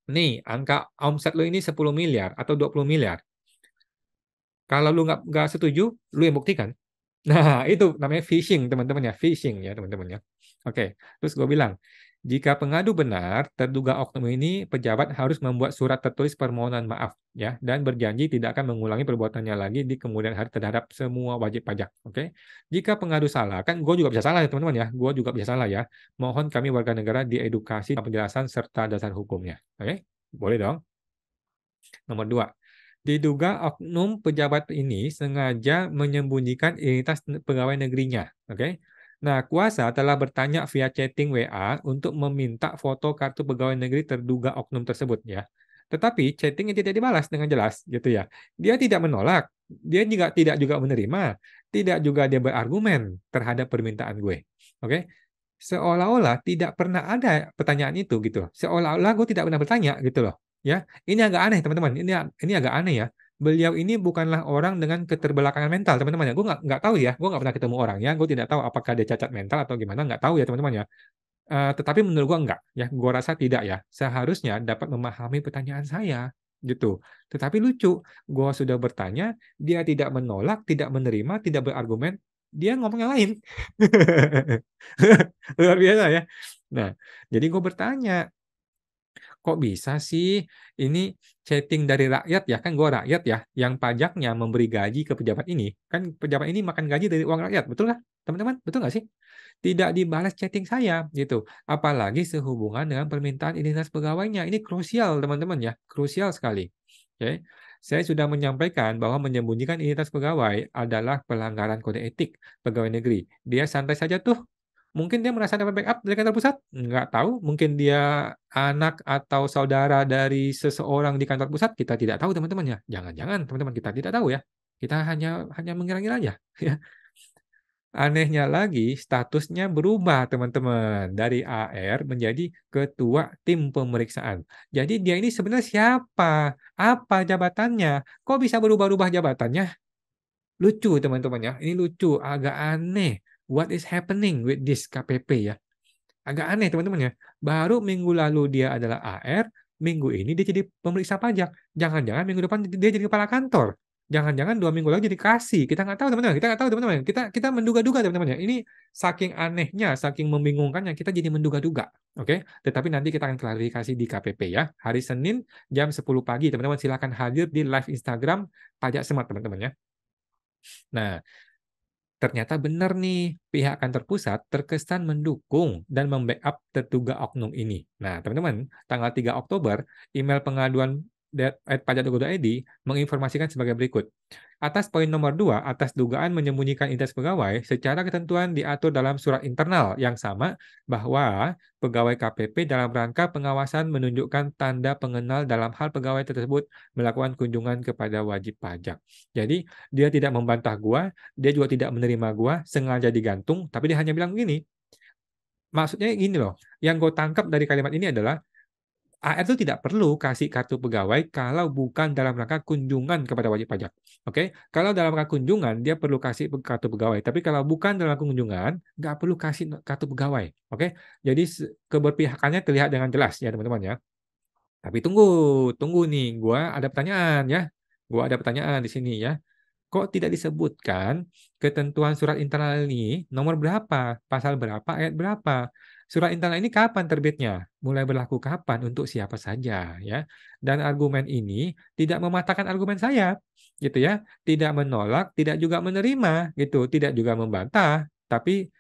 nih angka omset lu ini 10 miliar atau 20 miliar. Kalau lu nggak setuju, lu yang buktikan. Nah, itu namanya phishing, teman-teman ya. Phishing ya, teman-teman ya. Oke, terus gue bilang, jika pengadu benar, terduga oknum ini pejabat harus membuat surat tertulis permohonan maaf ya dan berjanji tidak akan mengulangi perbuatannya lagi di kemudian hari terhadap semua wajib pajak. Oke. Jika pengadu salah, kan gue juga bisa salah ya teman-teman ya. Gue juga bisa salah ya. Mohon kami warga negara diedukasi penjelasan serta dasar hukumnya. Oke? Boleh dong. Nomor 2. Diduga oknum pejabat ini sengaja menyembunyikan identitas pegawai negerinya. Oke. Nah, kuasa telah bertanya via chatting WA untuk meminta foto kartu pegawai negeri terduga oknum tersebut ya. Tetapi chattingnya tidak dibalas dengan jelas gitu ya. Dia tidak menolak, dia juga tidak juga menerima, tidak juga dia berargumen terhadap permintaan gue. Oke. Seolah-olah tidak pernah ada pertanyaan itu gitu. Seolah-olah gue tidak pernah bertanya gitu loh. Ya, ini agak aneh teman-teman. Ini agak aneh ya. Beliau ini bukanlah orang dengan keterbelakangan mental teman-teman ya. Gue nggak tahu ya. Gue nggak pernah ketemu orangnya. Gue tidak tahu apakah dia cacat mental atau gimana. Nggak tahu ya teman-teman ya. Tetapi menurut gue enggak ya. Gue rasa tidak ya. Seharusnya dapat memahami pertanyaan saya gitu. Tetapi lucu. Gue sudah bertanya, dia tidak menolak, tidak menerima, tidak berargumen. Dia ngomong yang lain. Luar biasa ya. Nah, jadi gue bertanya, kok bisa sih ini chatting dari rakyat ya, kan gue rakyat ya, yang pajaknya memberi gaji ke pejabat ini, kan pejabat ini makan gaji dari uang rakyat, betul nggak teman-teman? Betul nggak sih? Tidak dibalas chatting saya gitu, apalagi sehubungan dengan permintaan identitas pegawainya, ini krusial teman-teman ya, krusial sekali. Oke. Saya sudah menyampaikan bahwa menyembunyikan identitas pegawai adalah pelanggaran kode etik pegawai negeri. Dia santai saja tuh. Mungkin dia merasa dapat backup dari kantor pusat, nggak tahu. Mungkin dia anak atau saudara dari seseorang di kantor pusat, kita tidak tahu teman-teman ya. Jangan-jangan teman-teman kita tidak tahu ya. Kita hanya mengira-ngira aja. Ya. Anehnya lagi, statusnya berubah teman-teman dari AR menjadi ketua tim pemeriksaan. Jadi dia ini sebenarnya siapa? Apa jabatannya? Kok bisa berubah-ubah jabatannya? Lucu teman-teman ya. Ini lucu, agak aneh. What is happening with this KPP ya? Agak aneh teman-teman ya. Baru minggu lalu dia adalah AR, minggu ini dia jadi pemeriksa pajak. Jangan-jangan minggu depan dia jadi kepala kantor. Jangan-jangan 2 minggu lagi jadi kasih. Kita nggak tahu teman-teman. Kita nggak tahu teman-teman. Kita menduga-duga teman-teman ya. Ini saking anehnya, saking membingungkannya, kita jadi menduga-duga. Oke? Tetapi nanti kita akan klarifikasi di KPP ya. Hari Senin jam 10 pagi teman-teman silakan hadir di live Instagram Pajak Smart teman-teman ya. Nah, Ternyata benar nih, pihak kantor pusat terkesan mendukung dan membackup terduga oknum ini. Nah, teman-teman, tanggal 3 Oktober, email pengaduan @pajak.go.id menginformasikan sebagai berikut. Atas poin nomor 2, atas dugaan menyembunyikan identitas pegawai, secara ketentuan diatur dalam surat internal yang sama bahwa pegawai KPP dalam rangka pengawasan menunjukkan tanda pengenal dalam hal pegawai tersebut melakukan kunjungan kepada wajib pajak. Jadi, dia tidak membantah gua, dia juga tidak menerima gua, sengaja digantung, tapi dia hanya bilang begini. Maksudnya gini loh, yang gue tangkap dari kalimat ini adalah AR itu tidak perlu kasih kartu pegawai kalau bukan dalam rangka kunjungan kepada wajib pajak. Oke, kalau dalam rangka kunjungan dia perlu kasih kartu pegawai, tapi kalau bukan dalam rangka kunjungan nggak perlu kasih kartu pegawai. Oke, jadi keberpihakannya terlihat dengan jelas ya teman-teman ya. Tapi tunggu nih, gua ada pertanyaan ya. Gua ada pertanyaan di sini ya. Kok tidak disebutkan ketentuan surat internal ini nomor berapa, pasal berapa, ayat berapa? Surat internal ini kapan terbitnya? Mulai berlaku kapan untuk siapa saja ya? Dan argumen ini tidak mematahkan argumen saya, gitu ya. Tidak menolak, tidak juga menerima, gitu. Tidak juga membantah, tapi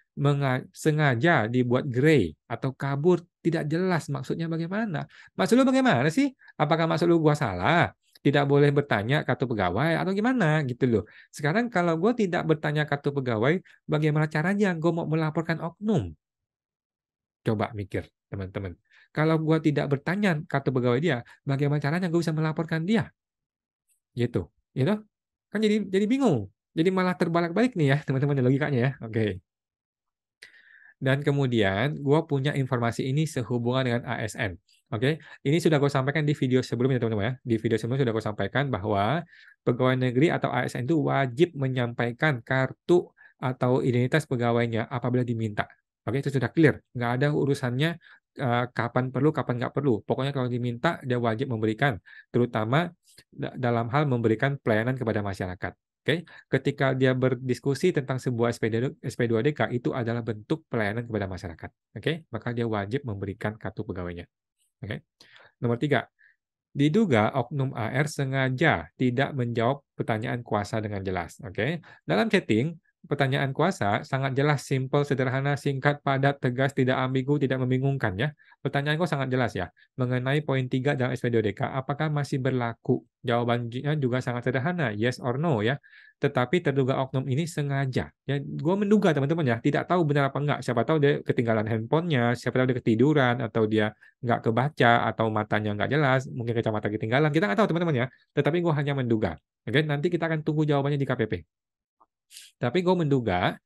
sengaja dibuat grey atau kabur, tidak jelas maksudnya bagaimana. Maksud lu bagaimana sih? Apakah maksud lu gua salah? Tidak boleh bertanya kartu pegawai atau gimana gitu loh. Sekarang kalau gue tidak bertanya kartu pegawai, bagaimana caranya gue mau melaporkan oknum? Coba mikir teman-teman. Kalau gue tidak bertanya kartu pegawai dia, bagaimana caranya gue bisa melaporkan dia? Gitu, gitu. Kan jadi bingung. Jadi malah terbalik-balik nih ya teman-teman logikanya ya. Oke. Dan kemudian gue punya informasi ini sehubungan dengan ASN. Oke, ini sudah gue sampaikan di video sebelumnya teman-teman ya. Di video sebelumnya sudah gue sampaikan bahwa pegawai negeri atau ASN itu wajib menyampaikan kartu atau identitas pegawainya apabila diminta. Oke, itu sudah clear. Nggak ada urusannya kapan perlu, kapan nggak perlu. Pokoknya kalau diminta, dia wajib memberikan. Terutama dalam hal memberikan pelayanan kepada masyarakat. Oke, ketika dia berdiskusi tentang sebuah SP2DK itu adalah bentuk pelayanan kepada masyarakat. Oke, maka dia wajib memberikan kartu pegawainya. Oke. Nomor 3, diduga oknum AR sengaja tidak menjawab pertanyaan kuasa dengan jelas. Oke, dalam chatting pertanyaan kuasa sangat jelas, simple, sederhana, singkat, padat, tegas, tidak ambigu, tidak membingungkan ya. Pertanyaan kok sangat jelas ya. Mengenai poin 3 dalam SP2DK, apakah masih berlaku? Jawabannya juga sangat sederhana, yes or no ya. Tetapi terduga oknum ini sengaja. Ya, gue menduga teman-teman ya, tidak tahu benar apa enggak. Siapa tahu dia ketinggalan handphonenya, siapa tahu dia ketiduran, atau dia nggak kebaca, atau matanya nggak jelas, mungkin kacamata ketinggalan. Kita nggak tahu teman-teman ya. Tetapi gue hanya menduga. Oke, nanti kita akan tunggu jawabannya di KPP. Tapi gue menduga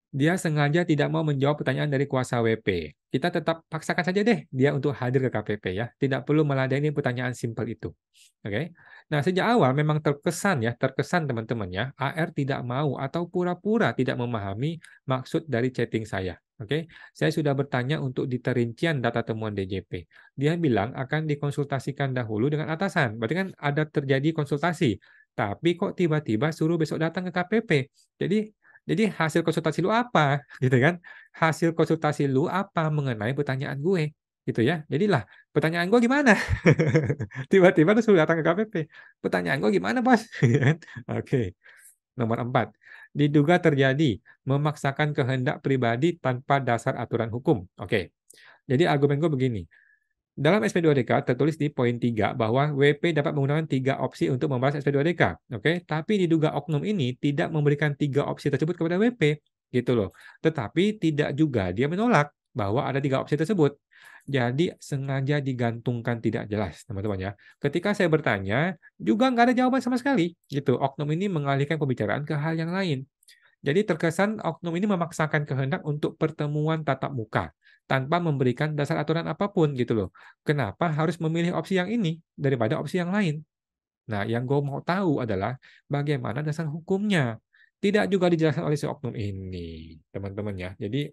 dia sengaja tidak mau menjawab pertanyaan dari kuasa WP. Kita tetap paksakan saja deh dia untuk hadir ke KPP ya. Tidak perlu meladeni pertanyaan simpel itu. Oke. Nah, sejak awal memang terkesan teman-teman ya, AR tidak mau atau pura-pura tidak memahami maksud dari chatting saya. Oke. Saya sudah bertanya untuk rincian data temuan DJP. Dia bilang akan dikonsultasikan dahulu dengan atasan. Berarti kan ada terjadi konsultasi. Tapi kok tiba-tiba suruh besok datang ke KPP. Jadi hasil konsultasi lu apa? Gitu kan? Hasil konsultasi lu apa mengenai pertanyaan gue? Gitu ya. Jadilah pertanyaan gue gimana? Tiba-tiba lu suruh datang ke KPP. Pertanyaan gue gimana, Bos? Oke. Nomor 4. Diduga terjadi memaksakan kehendak pribadi tanpa dasar aturan hukum. Oke. Jadi argumen gue begini. Dalam SP2DK tertulis di poin 3 bahwa WP dapat menggunakan 3 opsi untuk membahas SP2DK. Oke, tapi diduga oknum ini tidak memberikan 3 opsi tersebut kepada WP, gitu loh. Tetapi tidak juga dia menolak bahwa ada 3 opsi tersebut. Jadi sengaja digantungkan tidak jelas, teman-teman ya. Ketika saya bertanya, juga nggak ada jawaban sama sekali, gitu. Oknum ini mengalihkan pembicaraan ke hal yang lain. Jadi terkesan oknum ini memaksakan kehendak untuk pertemuan tatap muka tanpa memberikan dasar aturan apapun gitu loh. Kenapa harus memilih opsi yang ini daripada opsi yang lain? Nah, yang gue mau tahu adalah bagaimana dasar hukumnya. Tidak juga dijelaskan oleh si oknum ini, teman-teman ya. Jadi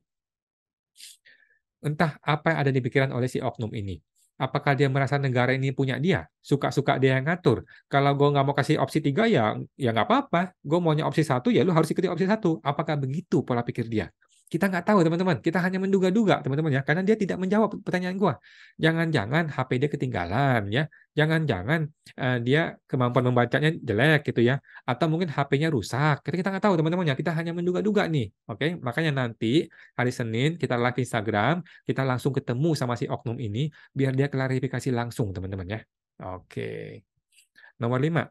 entah apa yang ada di pikiran oleh si oknum ini. Apakah dia merasa negara ini punya dia? Suka-suka dia yang ngatur. Kalau gue nggak mau kasih opsi 3 ya nggak apa-apa. Gue maunya opsi 1 ya lu harus ikuti opsi 1. Apakah begitu pola pikir dia? Kita nggak tahu, teman-teman. Kita hanya menduga-duga, teman-teman ya, karena dia tidak menjawab pertanyaan gua. Jangan-jangan HP dia ketinggalan ya. Jangan-jangan dia kemampuan membacanya jelek gitu ya. Atau mungkin HP-nya rusak. Kita nggak tahu, teman-teman ya. Kita hanya menduga-duga nih. Oke, makanya nanti hari Senin kita live Instagram, kita langsung ketemu sama si oknum ini biar dia klarifikasi langsung, teman-teman ya. Oke. Nomor 5.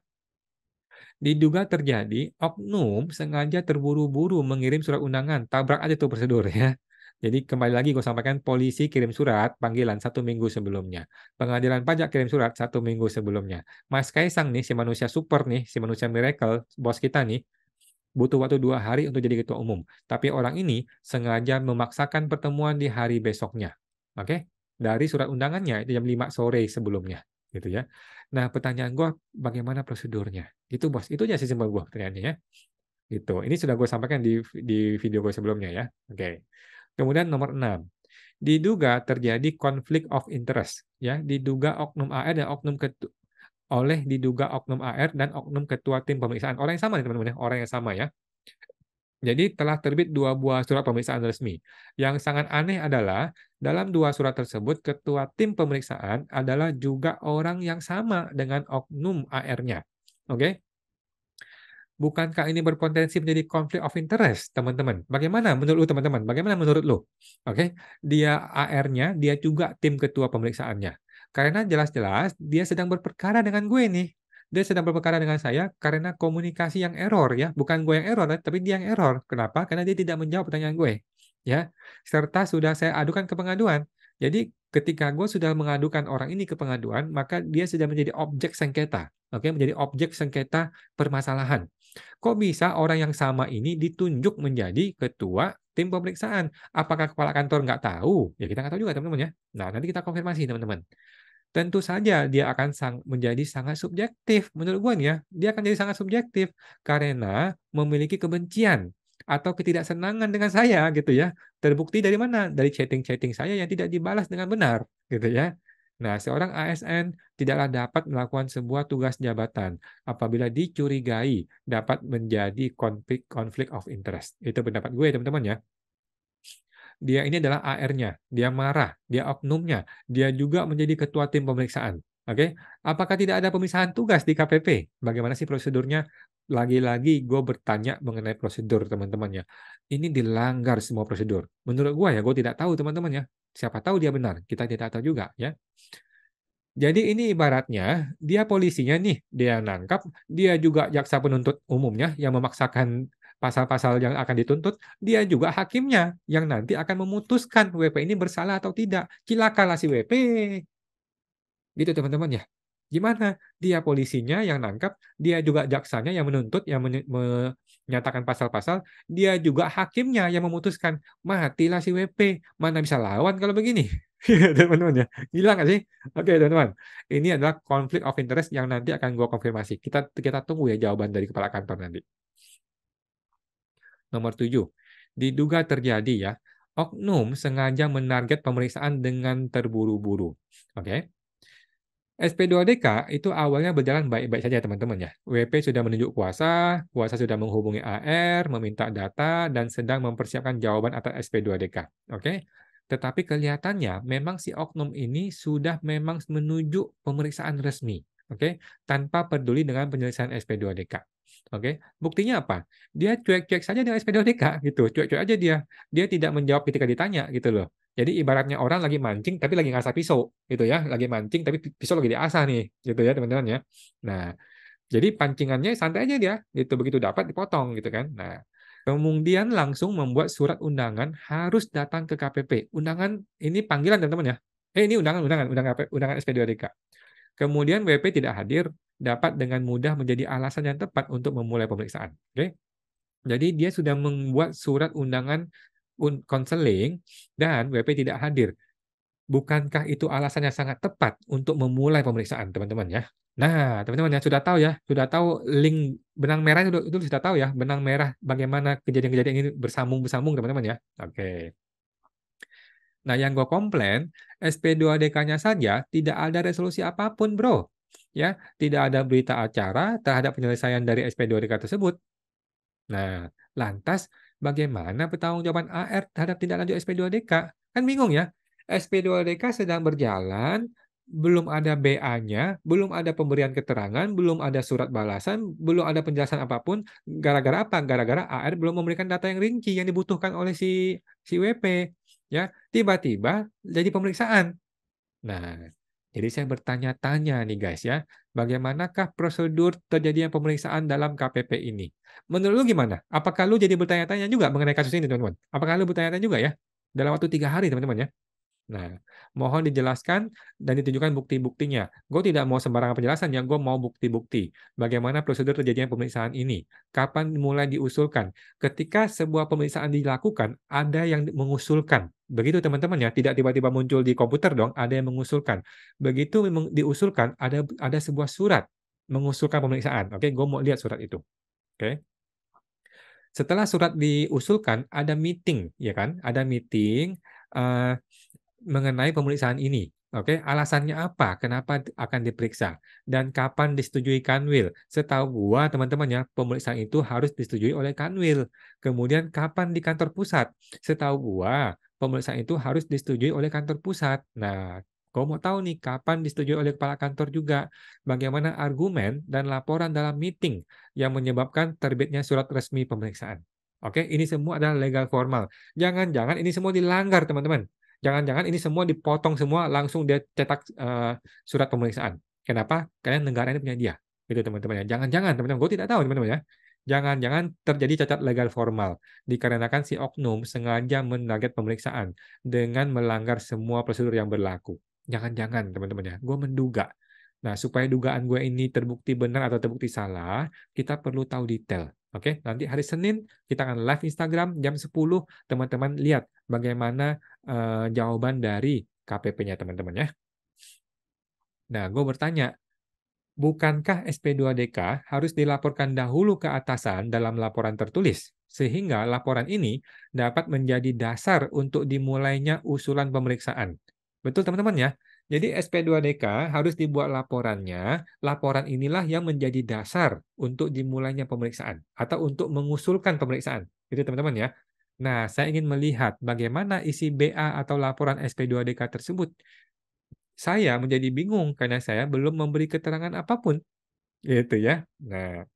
Diduga terjadi oknum sengaja terburu-buru mengirim surat undangan. Tabrak aja tuh prosedur ya. Jadi kembali lagi gue sampaikan, polisi kirim surat panggilan 1 minggu sebelumnya. Pengadilan pajak kirim surat 1 minggu sebelumnya. Mas Kaisang nih, si manusia super nih, si manusia miracle, bos kita nih, butuh waktu 2 hari untuk jadi ketua umum. Tapi orang ini sengaja memaksakan pertemuan di hari besoknya. Oke? Dari surat undangannya itu jam 5 sore sebelumnya. Gitu ya. Nah, pertanyaan gue, bagaimana prosedurnya? Itu bos, itu aja sih simpel gue pertanyaannya ya. Gitu. Ini sudah gue sampaikan di video gue sebelumnya ya. Oke. Kemudian nomor 6. Diduga terjadi konflik of interest. Ya, diduga oknum AR dan oknum diduga oknum AR dan oknum ketua tim pemeriksaan. Orang yang sama nih teman-teman ya, orang yang sama ya. Jadi telah terbit 2 buah surat pemeriksaan resmi. Yang sangat aneh adalah dalam 2 surat tersebut ketua tim pemeriksaan adalah juga orang yang sama dengan oknum AR-nya. Oke? Bukankah ini berpotensi menjadi konflik of interest, teman-teman? Bagaimana menurut lu, teman-teman? Bagaimana menurut lu? Oke, dia AR-nya, dia juga tim ketua pemeriksaannya. Karena jelas-jelas dia sedang berperkara dengan gue nih. Dia sedang berperkara dengan saya karena komunikasi yang error ya, bukan gue yang error, tapi dia yang error. Kenapa? Karena dia tidak menjawab pertanyaan gue. Ya, serta sudah saya adukan ke pengaduan. Jadi ketika gue sudah mengadukan orang ini ke pengaduan, maka dia sudah menjadi objek sengketa. Oke, menjadi objek sengketa permasalahan. Kok bisa orang yang sama ini ditunjuk menjadi ketua tim pemeriksaan? Apakah kepala kantor nggak tahu? Ya kita nggak tahu juga teman-teman ya. Nah nanti kita konfirmasi teman-teman. Tentu saja dia akan menjadi sangat subjektif. Menurut gue nih ya, dia akan jadi sangat subjektif karena memiliki kebencian atau ketidaksenangan dengan saya gitu ya. Terbukti dari mana? Dari chatting-chatting saya yang tidak dibalas dengan benar gitu ya. Nah, seorang ASN tidaklah dapat melakukan sebuah tugas jabatan apabila dicurigai dapat menjadi konflik of interest. Itu pendapat gue, teman-teman ya. Dia ini adalah AR-nya, dia marah, dia oknumnya, dia juga menjadi ketua tim pemeriksaan. Oke, apakah tidak ada pemisahan tugas di KPP? Bagaimana sih prosedurnya? Lagi-lagi gue bertanya mengenai prosedur, teman-teman ya. Ini dilanggar semua prosedur. Menurut gue ya, gue tidak tahu, teman-teman ya. Siapa tahu dia benar, kita tidak tahu juga ya. Jadi ini ibaratnya dia polisinya nih, dia nangkap, dia juga jaksa penuntut umumnya yang memaksakan pasal-pasal yang akan dituntut, dia juga hakimnya yang nanti akan memutuskan WP ini bersalah atau tidak. Cilakalah si WP. Gitu teman-teman ya. Gimana? Dia polisinya yang nangkap, dia juga jaksanya yang menuntut, yang menyatakan pasal-pasal, dia juga hakimnya yang memutuskan. Matilah si WP. Mana bisa lawan kalau begini? Teman-teman ya. Gila nggak sih? Oke teman-teman. Ini adalah konflik of interest yang nanti akan gue konfirmasi. Kita tunggu ya jawaban dari kepala kantor nanti. Nomor 7. Diduga terjadi ya, oknum sengaja menarget pemeriksaan dengan terburu-buru. Oke. SP2DK itu awalnya berjalan baik-baik saja teman-teman ya. WP sudah menunjuk kuasa, kuasa sudah menghubungi AR, meminta data, dan sedang mempersiapkan jawaban atas SP2DK. Oke? Tetapi kelihatannya memang si oknum ini sudah memang menuju pemeriksaan resmi. Oke? Tanpa peduli dengan penyelesaian SP2DK. Oke? Buktinya apa? Dia cuek-cuek saja dengan SP2DK gitu. Cuek-cuek aja dia. Dia tidak menjawab ketika ditanya gitu loh. Jadi ibaratnya orang lagi mancing tapi lagi ngasah pisau gitu ya, lagi mancing tapi pisau lagi diasah nih, gitu ya teman-teman ya. Nah, jadi pancingannya santai aja dia, gitu begitu dapat dipotong gitu kan. Nah, kemudian langsung membuat surat undangan harus datang ke KPP. Undangan ini panggilan teman-teman ya. Ini undangan SP2DK. Kemudian WP tidak hadir, dapat dengan mudah menjadi alasan yang tepat untuk memulai pemeriksaan. Oke? Jadi dia sudah membuat surat undangan konseling dan WP tidak hadir. Bukankah itu alasannya sangat tepat untuk memulai pemeriksaan, teman-teman ya? Nah, teman-teman ya sudah tahu ya, sudah tahu link benang merah itu sudah tahu ya, benang merah bagaimana kejadian-kejadian ini bersambung-bersambung, teman-teman ya. Oke. Nah, yang gue komplain, SP2DK-nya saja tidak ada resolusi apapun, bro. Ya, tidak ada berita acara terhadap penyelesaian dari SP2DK tersebut. Nah, lantas bagaimana pertanggungjawaban AR terhadap tindak lanjut SP2DK? Kan bingung ya. SP2DK sedang berjalan, belum ada BA-nya, belum ada pemberian keterangan, belum ada surat balasan, belum ada penjelasan apapun. Gara-gara apa? Gara-gara AR belum memberikan data yang rinci yang dibutuhkan oleh si WP. Ya, tiba-tiba jadi pemeriksaan. Nah, jadi saya bertanya-tanya nih guys ya, bagaimanakah prosedur terjadinya pemeriksaan dalam KPP ini? Menurut lu gimana? Apakah lu jadi bertanya-tanya juga mengenai kasus ini, teman-teman? Apakah lu bertanya-tanya juga ya? Dalam waktu 3 hari, teman-teman ya? Nah, mohon dijelaskan dan ditunjukkan bukti-buktinya. Gue tidak mau sembarangan penjelasan ya, gue mau bukti-bukti. Bagaimana prosedur terjadinya pemeriksaan ini? Kapan mulai diusulkan? Ketika sebuah pemeriksaan dilakukan, ada yang mengusulkan. Begitu teman-teman ya, tidak tiba-tiba muncul di komputer dong, ada yang mengusulkan. Begitu memang diusulkan, ada sebuah surat mengusulkan pemeriksaan. Oke, gue mau lihat surat itu. Oke. Setelah surat diusulkan, ada meeting, ya kan? Ada meeting, eh, mengenai pemeriksaan ini. Oke, alasannya apa? Kenapa akan diperiksa? Dan kapan disetujui Kanwil? Setahu gua, teman-teman ya, pemeriksaan itu harus disetujui oleh Kanwil. Kemudian kapan di kantor pusat? Setahu gua, pemeriksaan itu harus disetujui oleh kantor pusat. Nah, gua mau tahu nih kapan disetujui oleh kepala kantor juga. Bagaimana argumen dan laporan dalam meeting yang menyebabkan terbitnya surat resmi pemeriksaan. Oke, ini semua adalah legal formal. Jangan-jangan ini semua dilanggar, teman-teman. Jangan-jangan ini semua dipotong semua, langsung dia cetak surat pemeriksaan. Kenapa? Karena negara ini punya dia. Itu teman-teman ya. Jangan-jangan, teman-teman. Gue tidak tahu, teman-teman ya. Jangan-jangan terjadi cacat legal formal. Dikarenakan si oknum sengaja menarget pemeriksaan dengan melanggar semua prosedur yang berlaku. Jangan-jangan, teman-teman ya. Gue menduga. Nah, supaya dugaan gue ini terbukti benar atau terbukti salah, kita perlu tahu detail. Oke, nanti hari Senin kita akan live Instagram jam 10. Teman-teman lihat bagaimana jawaban dari KPP-nya teman-teman ya. Nah, gue bertanya, bukankah SP2DK harus dilaporkan dahulu ke atasan dalam laporan tertulis, sehingga laporan ini dapat menjadi dasar untuk dimulainya usulan pemeriksaan? Betul teman-teman ya? Jadi SP2DK harus dibuat laporannya, laporan inilah yang menjadi dasar untuk dimulainya pemeriksaan, atau untuk mengusulkan pemeriksaan. Itu teman-teman ya. Nah, saya ingin melihat bagaimana isi BA atau laporan SP2DK tersebut. Saya menjadi bingung karena saya belum memberi keterangan apapun, gitu ya. Nah,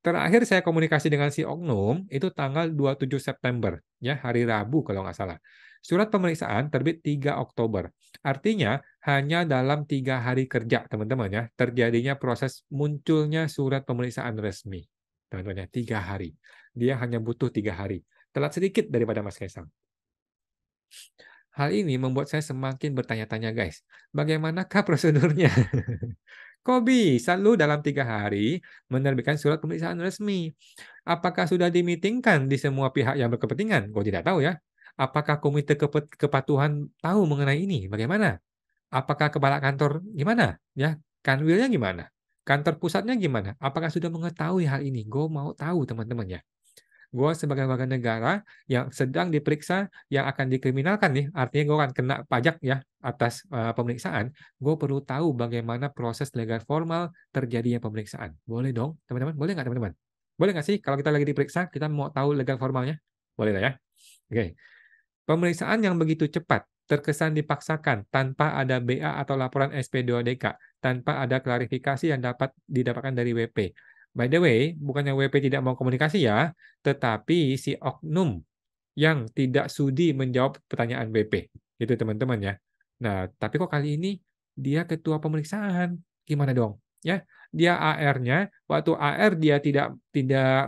terakhir saya komunikasi dengan si oknum itu tanggal 27 September, ya, hari Rabu kalau nggak salah. Surat pemeriksaan terbit 3 Oktober. Artinya hanya dalam 3 hari kerja, teman-teman ya, terjadinya proses munculnya surat pemeriksaan resmi. Teman-teman ya, 3 hari. Dia hanya butuh 3 hari. Telat sedikit daripada Mas Kaisang. Hal ini membuat saya semakin bertanya-tanya, guys. Bagaimanakah prosedurnya? Kok bisa lu dalam 3 hari menerbitkan surat pemeriksaan resmi? Apakah sudah dimitingkan di semua pihak yang berkepentingan? Gue tidak tahu ya. Apakah komite kepatuhan tahu mengenai ini? Bagaimana? Apakah kepala kantor gimana? Ya, kanwilnya gimana? Kantor pusatnya gimana? Apakah sudah mengetahui hal ini? Gue mau tahu teman-teman ya. Gue sebagai warga negara yang sedang diperiksa, yang akan dikriminalkan nih, artinya gue akan kena pajak ya atas pemeriksaan, gue perlu tahu bagaimana proses legal formal terjadinya pemeriksaan. Boleh dong, teman-teman? Boleh nggak, teman-teman? Boleh nggak sih kalau kita lagi diperiksa, kita mau tahu legal formalnya? Boleh lah ya? Oke. Pemeriksaan yang begitu cepat, terkesan dipaksakan, tanpa ada BA atau laporan SP2DK, tanpa ada klarifikasi yang dapat didapatkan dari WP. By the way, bukannya WP tidak mau komunikasi ya, tetapi si oknum yang tidak sudi menjawab pertanyaan WP. Gitu teman-teman ya. Nah, tapi kok kali ini dia ketua pemeriksaan. Gimana dong? Ya, dia AR-nya, waktu AR dia tidak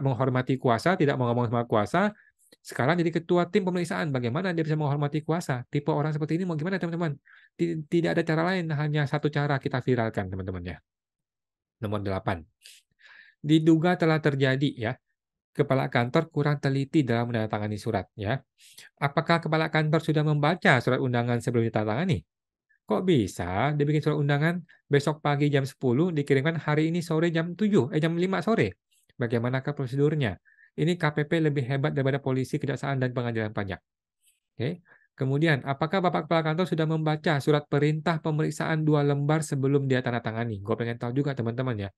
menghormati kuasa, tidak mau ngomong sama kuasa, sekarang jadi ketua tim pemeriksaan. Bagaimana dia bisa menghormati kuasa? Tipe orang seperti ini mau gimana teman-teman? Tidak ada cara lain, hanya satu cara kita viralkan teman-teman ya. Nomor 8. Diduga telah terjadi ya, kepala kantor kurang teliti dalam menandatangani surat ya. Apakah kepala kantor sudah membaca surat undangan sebelum ditandatangani? Kok bisa dibikin surat undangan besok pagi jam 10 dikirimkan hari ini sore jam 5 sore? Bagaimanakah prosedurnya? Ini KPP lebih hebat daripada polisi, kejaksaan, dan pengadilan pajak. Oke. Kemudian, apakah Bapak Kepala Kantor sudah membaca surat perintah pemeriksaan 2 lembar sebelum dia tanda tangani? Gue pengen tahu juga teman-teman ya.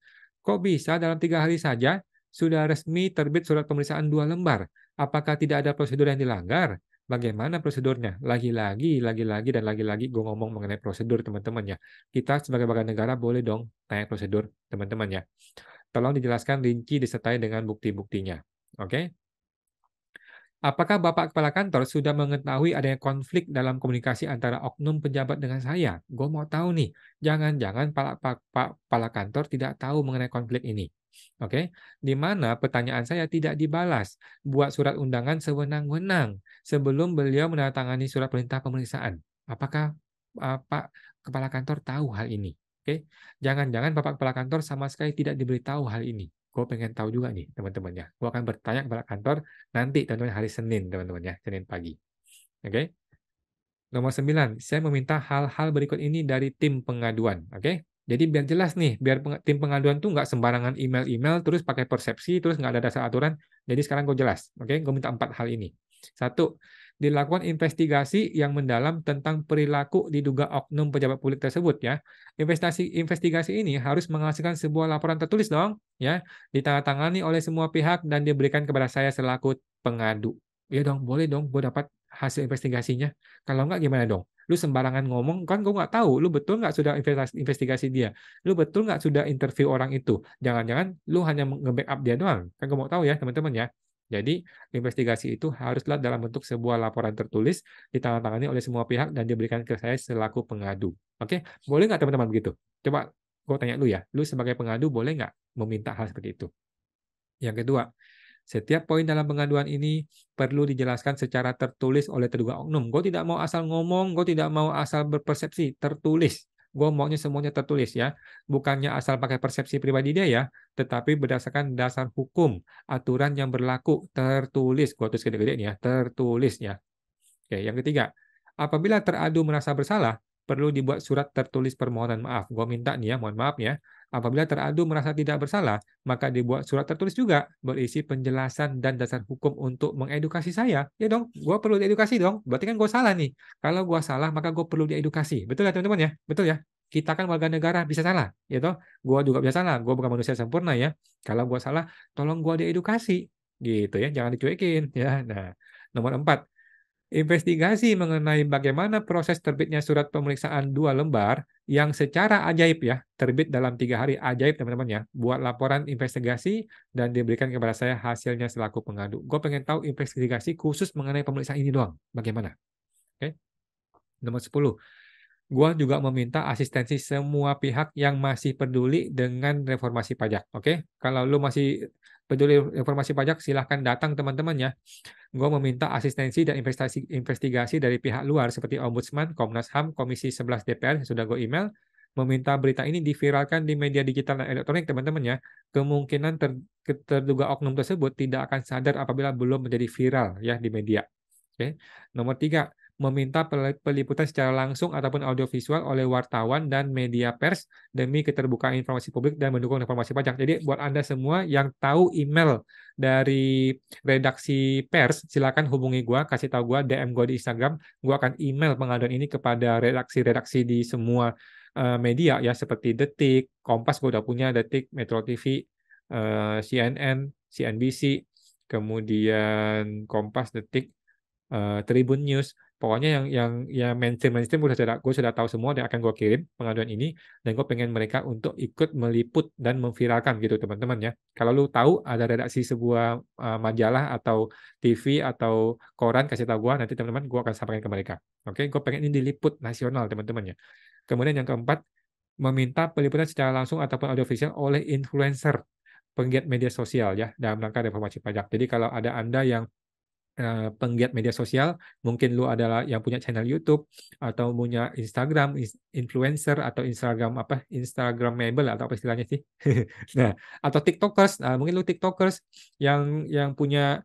Kok bisa dalam 3 hari saja Sudah resmi terbit surat pemeriksaan 2 lembar. Apakah tidak ada prosedur yang dilanggar? Bagaimana prosedurnya? Lagi-lagi gue ngomong mengenai prosedur, teman-teman ya. Kita sebagai warga negara boleh dong tanya prosedur, teman-teman ya. Tolong dijelaskan rinci disertai dengan bukti-buktinya. Oke? Apakah Bapak Kepala Kantor sudah mengetahui adanya konflik dalam komunikasi antara oknum pejabat dengan saya? Gue mau tahu nih, jangan-jangan Pak Kepala Kantor tidak tahu mengenai konflik ini. Oke, di mana pertanyaan saya tidak dibalas. Buat surat undangan sewenang-wenang sebelum beliau menandatangani surat perintah pemeriksaan. Apakah Pak Kepala Kantor tahu hal ini? Oke, jangan-jangan Bapak Kepala Kantor sama sekali tidak diberitahu hal ini. Gue pengen tahu juga nih, teman-teman ya. Gue akan bertanya kepada kantor nanti, teman-teman, hari Senin, teman-teman ya, Senin pagi. Oke. Nomor 9, saya meminta hal-hal berikut ini dari tim pengaduan. Oke. Jadi biar jelas nih, biar tim pengaduan tuh nggak sembarangan email-email, terus pakai persepsi, terus nggak ada dasar aturan. Jadi sekarang gue jelas. Oke, gue minta 4 hal ini. 1, dilakukan investigasi yang mendalam tentang perilaku diduga oknum pejabat publik tersebut ya. Investigasi ini harus menghasilkan sebuah laporan tertulis dong, ya, ditandatangani oleh semua pihak dan diberikan kepada saya selaku pengadu. Iya dong, boleh dong, gue dapat hasil investigasinya. Kalau enggak gimana dong? Lu sembarangan ngomong, kan gue nggak tahu, lu betul nggak sudah investigasi dia? Lu betul nggak sudah interview orang itu? Jangan-jangan lu hanya nge-backup dia doang. Kan gue mau tahu ya, teman-teman ya. Jadi, investigasi itu haruslah dalam bentuk sebuah laporan tertulis, ditandatangani oleh semua pihak, dan diberikan ke saya selaku pengadu. Oke? Boleh nggak teman-teman begitu? Coba gue tanya lu ya, lu sebagai pengadu boleh nggak meminta hal seperti itu? Yang kedua, setiap poin dalam pengaduan ini perlu dijelaskan secara tertulis oleh terduga oknum. Gue tidak mau asal ngomong, gue tidak mau asal berpersepsi, tertulis. Gue maunya semuanya tertulis ya. Bukannya asal pakai persepsi pribadi dia ya, tetapi berdasarkan dasar hukum, aturan yang berlaku, tertulis. Gue tulis gede-gede nih ya, tertulis ya. Oke, yang ketiga, apabila teradu merasa bersalah, perlu dibuat surat tertulis permohonan maaf. Gue minta nih ya, mohon maaf ya. Apabila teradu merasa tidak bersalah, maka dibuat surat tertulis juga berisi penjelasan dan dasar hukum untuk mengedukasi saya. Ya dong, gue perlu diedukasi dong. Berarti kan gue salah nih. Kalau gue salah, maka gue perlu diedukasi. Betul ya teman-teman ya? Betul ya? Kita kan warga negara bisa salah, ya toh? Gue juga bisa salah. Gue bukan manusia sempurna ya. Kalau gue salah, tolong gue diedukasi, gitu ya. Jangan dicuekin ya. Nah, nomor 4. Investigasi mengenai bagaimana proses terbitnya surat pemeriksaan 2 lembar yang secara ajaib ya, terbit dalam 3 hari, ajaib teman-teman ya. Buat laporan investigasi dan diberikan kepada saya hasilnya selaku pengadu. Gue pengen tahu investigasi khusus mengenai pemeriksaan ini doang. Bagaimana? Oke. Nomor 10. Gua juga meminta asistensi semua pihak yang masih peduli dengan reformasi pajak. Oke, kalau lu masih peduli reformasi pajak, silahkan datang teman-teman ya. Gue meminta asistensi dan investigasi dari pihak luar seperti Ombudsman, Komnas HAM, Komisi 11 DPR, sudah gue email, meminta berita ini diviralkan di media digital dan elektronik, teman-teman ya. Kemungkinan terduga oknum tersebut tidak akan sadar apabila belum menjadi viral ya di media. Oke. Nomor 3, meminta peliputan secara langsung ataupun audiovisual oleh wartawan dan media pers demi keterbukaan informasi publik dan mendukung reformasi pajak. Jadi buat Anda semua yang tahu email dari redaksi pers, silakan hubungi gue, kasih tahu gue, DM gue di Instagram. Gue akan email pengaduan ini kepada redaksi-redaksi di semua media ya, seperti Detik, Kompas gue udah punya, Detik, Metro TV, CNN, CNBC, kemudian Kompas, Detik, Tribun News, pokoknya yang mainstream gue sudah tahu semua dan akan gue kirim pengaduan ini, dan gue pengen mereka untuk ikut meliput dan memviralkan gitu teman-teman ya. Kalau lu tahu ada redaksi sebuah majalah atau TV atau koran, kasih tahu gue, nanti teman-teman gue akan sampaikan ke mereka. Oke, gue pengen ini diliput nasional teman-teman ya. Kemudian yang keempat, meminta peliputan secara langsung ataupun audiovisual oleh influencer penggiat media sosial ya dalam rangka reformasi pajak. Jadi kalau ada Anda yang penggiat media sosial, mungkin lu adalah yang punya channel YouTube atau punya Instagram, influencer atau Instagram Instagramable atau apa istilahnya sih. Nah, atau TikTokers, mungkin lu TikTokers yang punya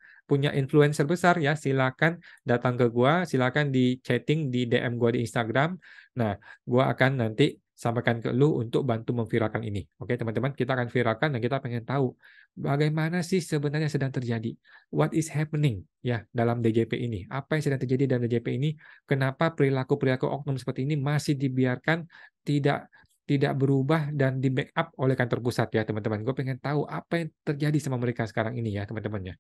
influencer besar ya, silakan datang ke gua, silakan di chatting di DM gua di Instagram. Nah, gua akan nanti sampaikan ke lu untuk bantu memviralkan ini. Oke, teman-teman, kita akan viralkan dan kita pengen tahu bagaimana sih sebenarnya sedang terjadi. What is happening ya dalam DJP ini? Apa yang sedang terjadi dalam DJP ini? Kenapa perilaku-perilaku oknum seperti ini masih dibiarkan tidak tidak berubah dan di backup oleh kantor pusat ya teman-teman. Gue pengen tahu apa yang terjadi sama mereka sekarang ini ya teman-teman ya.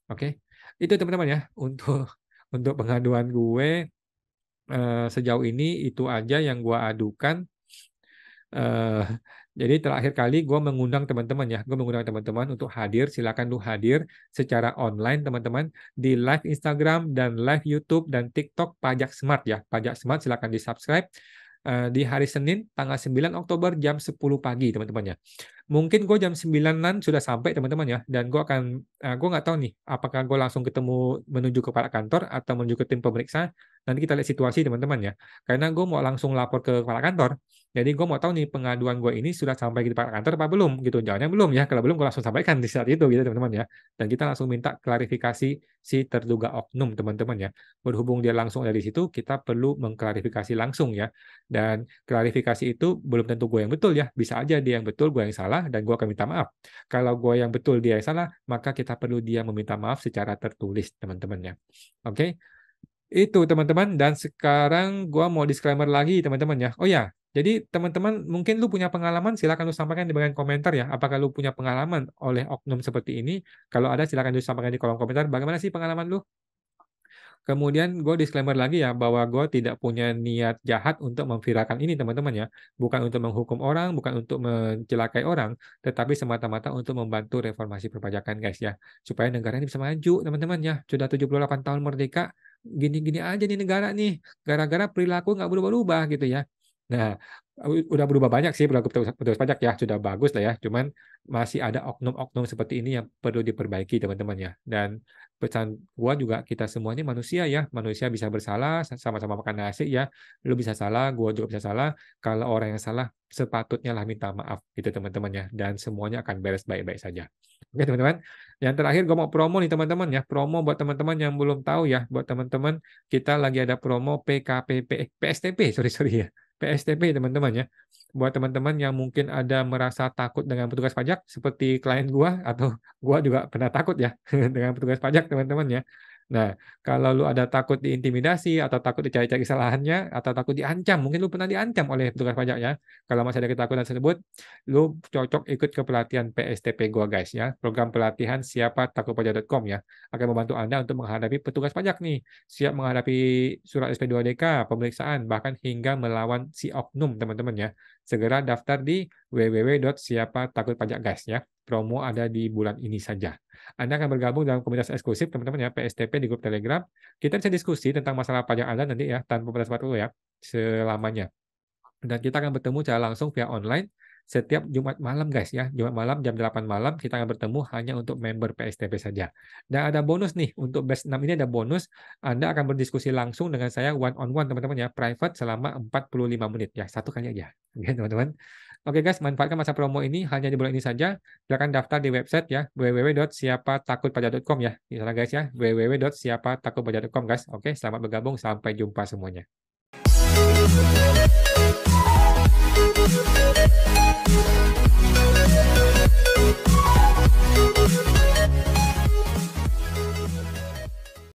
Oke, itu teman-teman ya untuk pengaduan gue sejauh ini itu aja yang gue adukan. Eh, jadi terakhir kali gue mengundang teman-teman ya, gue mengundang teman-teman untuk hadir. Silakan lu hadir secara online teman-teman di live Instagram dan live YouTube dan TikTok Pajak Smart ya. Pajak Smart silakan di subscribe di hari Senin tanggal 9 Oktober jam 10 pagi teman-teman ya. Mungkin gue jam 9-an sudah sampai teman-teman ya, dan gue nggak tahu nih apakah gue langsung ketemu menuju ke kepala kantor atau menuju ke tim pemeriksa. Nanti kita lihat situasi teman-teman ya, karena gue mau langsung lapor ke kepala kantor. Jadi gue mau tahu nih pengaduan gue ini sudah sampai di kepala kantor apa belum gitu. Jangan belum ya, kalau belum gue langsung sampaikan di saat itu gitu teman-teman ya. Dan kita langsung minta klarifikasi si terduga oknum teman-teman ya. Berhubung dia langsung dari situ, kita perlu mengklarifikasi langsung ya. Dan klarifikasi itu belum tentu gue yang betul ya, bisa aja dia yang betul, gue yang salah, dan gue akan minta maaf. Kalau gue yang betul, dia yang salah, maka kita perlu dia meminta maaf secara tertulis teman-teman ya. Oke, itu teman-teman. Dan sekarang gue mau disclaimer lagi teman-teman ya. Oh ya, jadi teman-teman mungkin lu punya pengalaman, silakan lu sampaikan di bagian komentar ya. Apakah lu punya pengalaman oleh oknum seperti ini? Kalau ada silakan lu sampaikan di kolom komentar. Bagaimana sih pengalaman lu? Kemudian gue disclaimer lagi ya, bahwa gue tidak punya niat jahat untuk memviralkan ini teman-teman ya. Bukan untuk menghukum orang, bukan untuk mencelakai orang, tetapi semata-mata untuk membantu reformasi perpajakan guys ya. Supaya negara ini bisa maju teman-teman ya. Sudah 78 tahun merdeka, gini-gini aja nih negara nih. Gara-gara perilaku nggak berubah-ubah gitu ya. Nah, udah berubah banyak sih perilaku petugas pajak ya, sudah bagus lah ya. Cuman masih ada oknum-oknum seperti ini yang perlu diperbaiki teman-teman ya. Dan pesan gua juga, kita semuanya manusia ya, manusia bisa bersalah, sama-sama makan nasi ya, lu bisa salah, gua juga bisa salah. Kalau orang yang salah sepatutnya lah minta maaf gitu teman-teman ya, dan semuanya akan beres baik-baik saja. Oke teman-teman, yang terakhir gua mau promo nih teman-teman ya, promo buat teman-teman yang belum tahu ya, buat teman-teman kita lagi ada promo PSTP, sorry ya, PSTP teman-teman ya. Buat teman-teman yang mungkin ada merasa takut dengan petugas pajak seperti klien gua, atau gua juga pernah takut ya dengan petugas pajak teman-teman ya. Nah, kalau lu ada takut diintimidasi atau takut dicari-cari kesalahannya atau takut diancam, mungkin lu pernah diancam oleh petugas pajak ya. Kalau masih ada ketakutan tersebut, lu cocok ikut ke pelatihan PSTP gua guys ya. Program pelatihan siapa takutpajak.com ya, akan membantu Anda untuk menghadapi petugas pajak nih. Siap menghadapi surat SP2DK, pemeriksaan, bahkan hingga melawan si oknum teman-teman ya. Segera daftar di www.siapatakutpajak guys ya. Promo ada di bulan ini saja. Anda akan bergabung dalam komunitas eksklusif teman-teman ya, PSTP di grup Telegram. Kita bisa diskusi tentang masalah pajak Anda nanti ya, tanpa batas waktu ya, selamanya. Dan kita akan bertemu secara langsung via online setiap Jumat malam guys ya. Jumat malam jam 8 malam kita akan bertemu hanya untuk member PSTP saja. Dan ada bonus nih, untuk batch 6 ini ada bonus. Anda akan berdiskusi langsung dengan saya one on one teman-teman ya, private selama 45 menit ya, satu kali aja. Oke teman-teman. Oke guys, manfaatkan masa promo ini hanya di bulan ini saja. Silakan daftar di website ya, www.siapatakutpajak.com ya. Di sana guys ya, www.siapatakutpajak.com guys. Oke, selamat bergabung, sampai jumpa semuanya.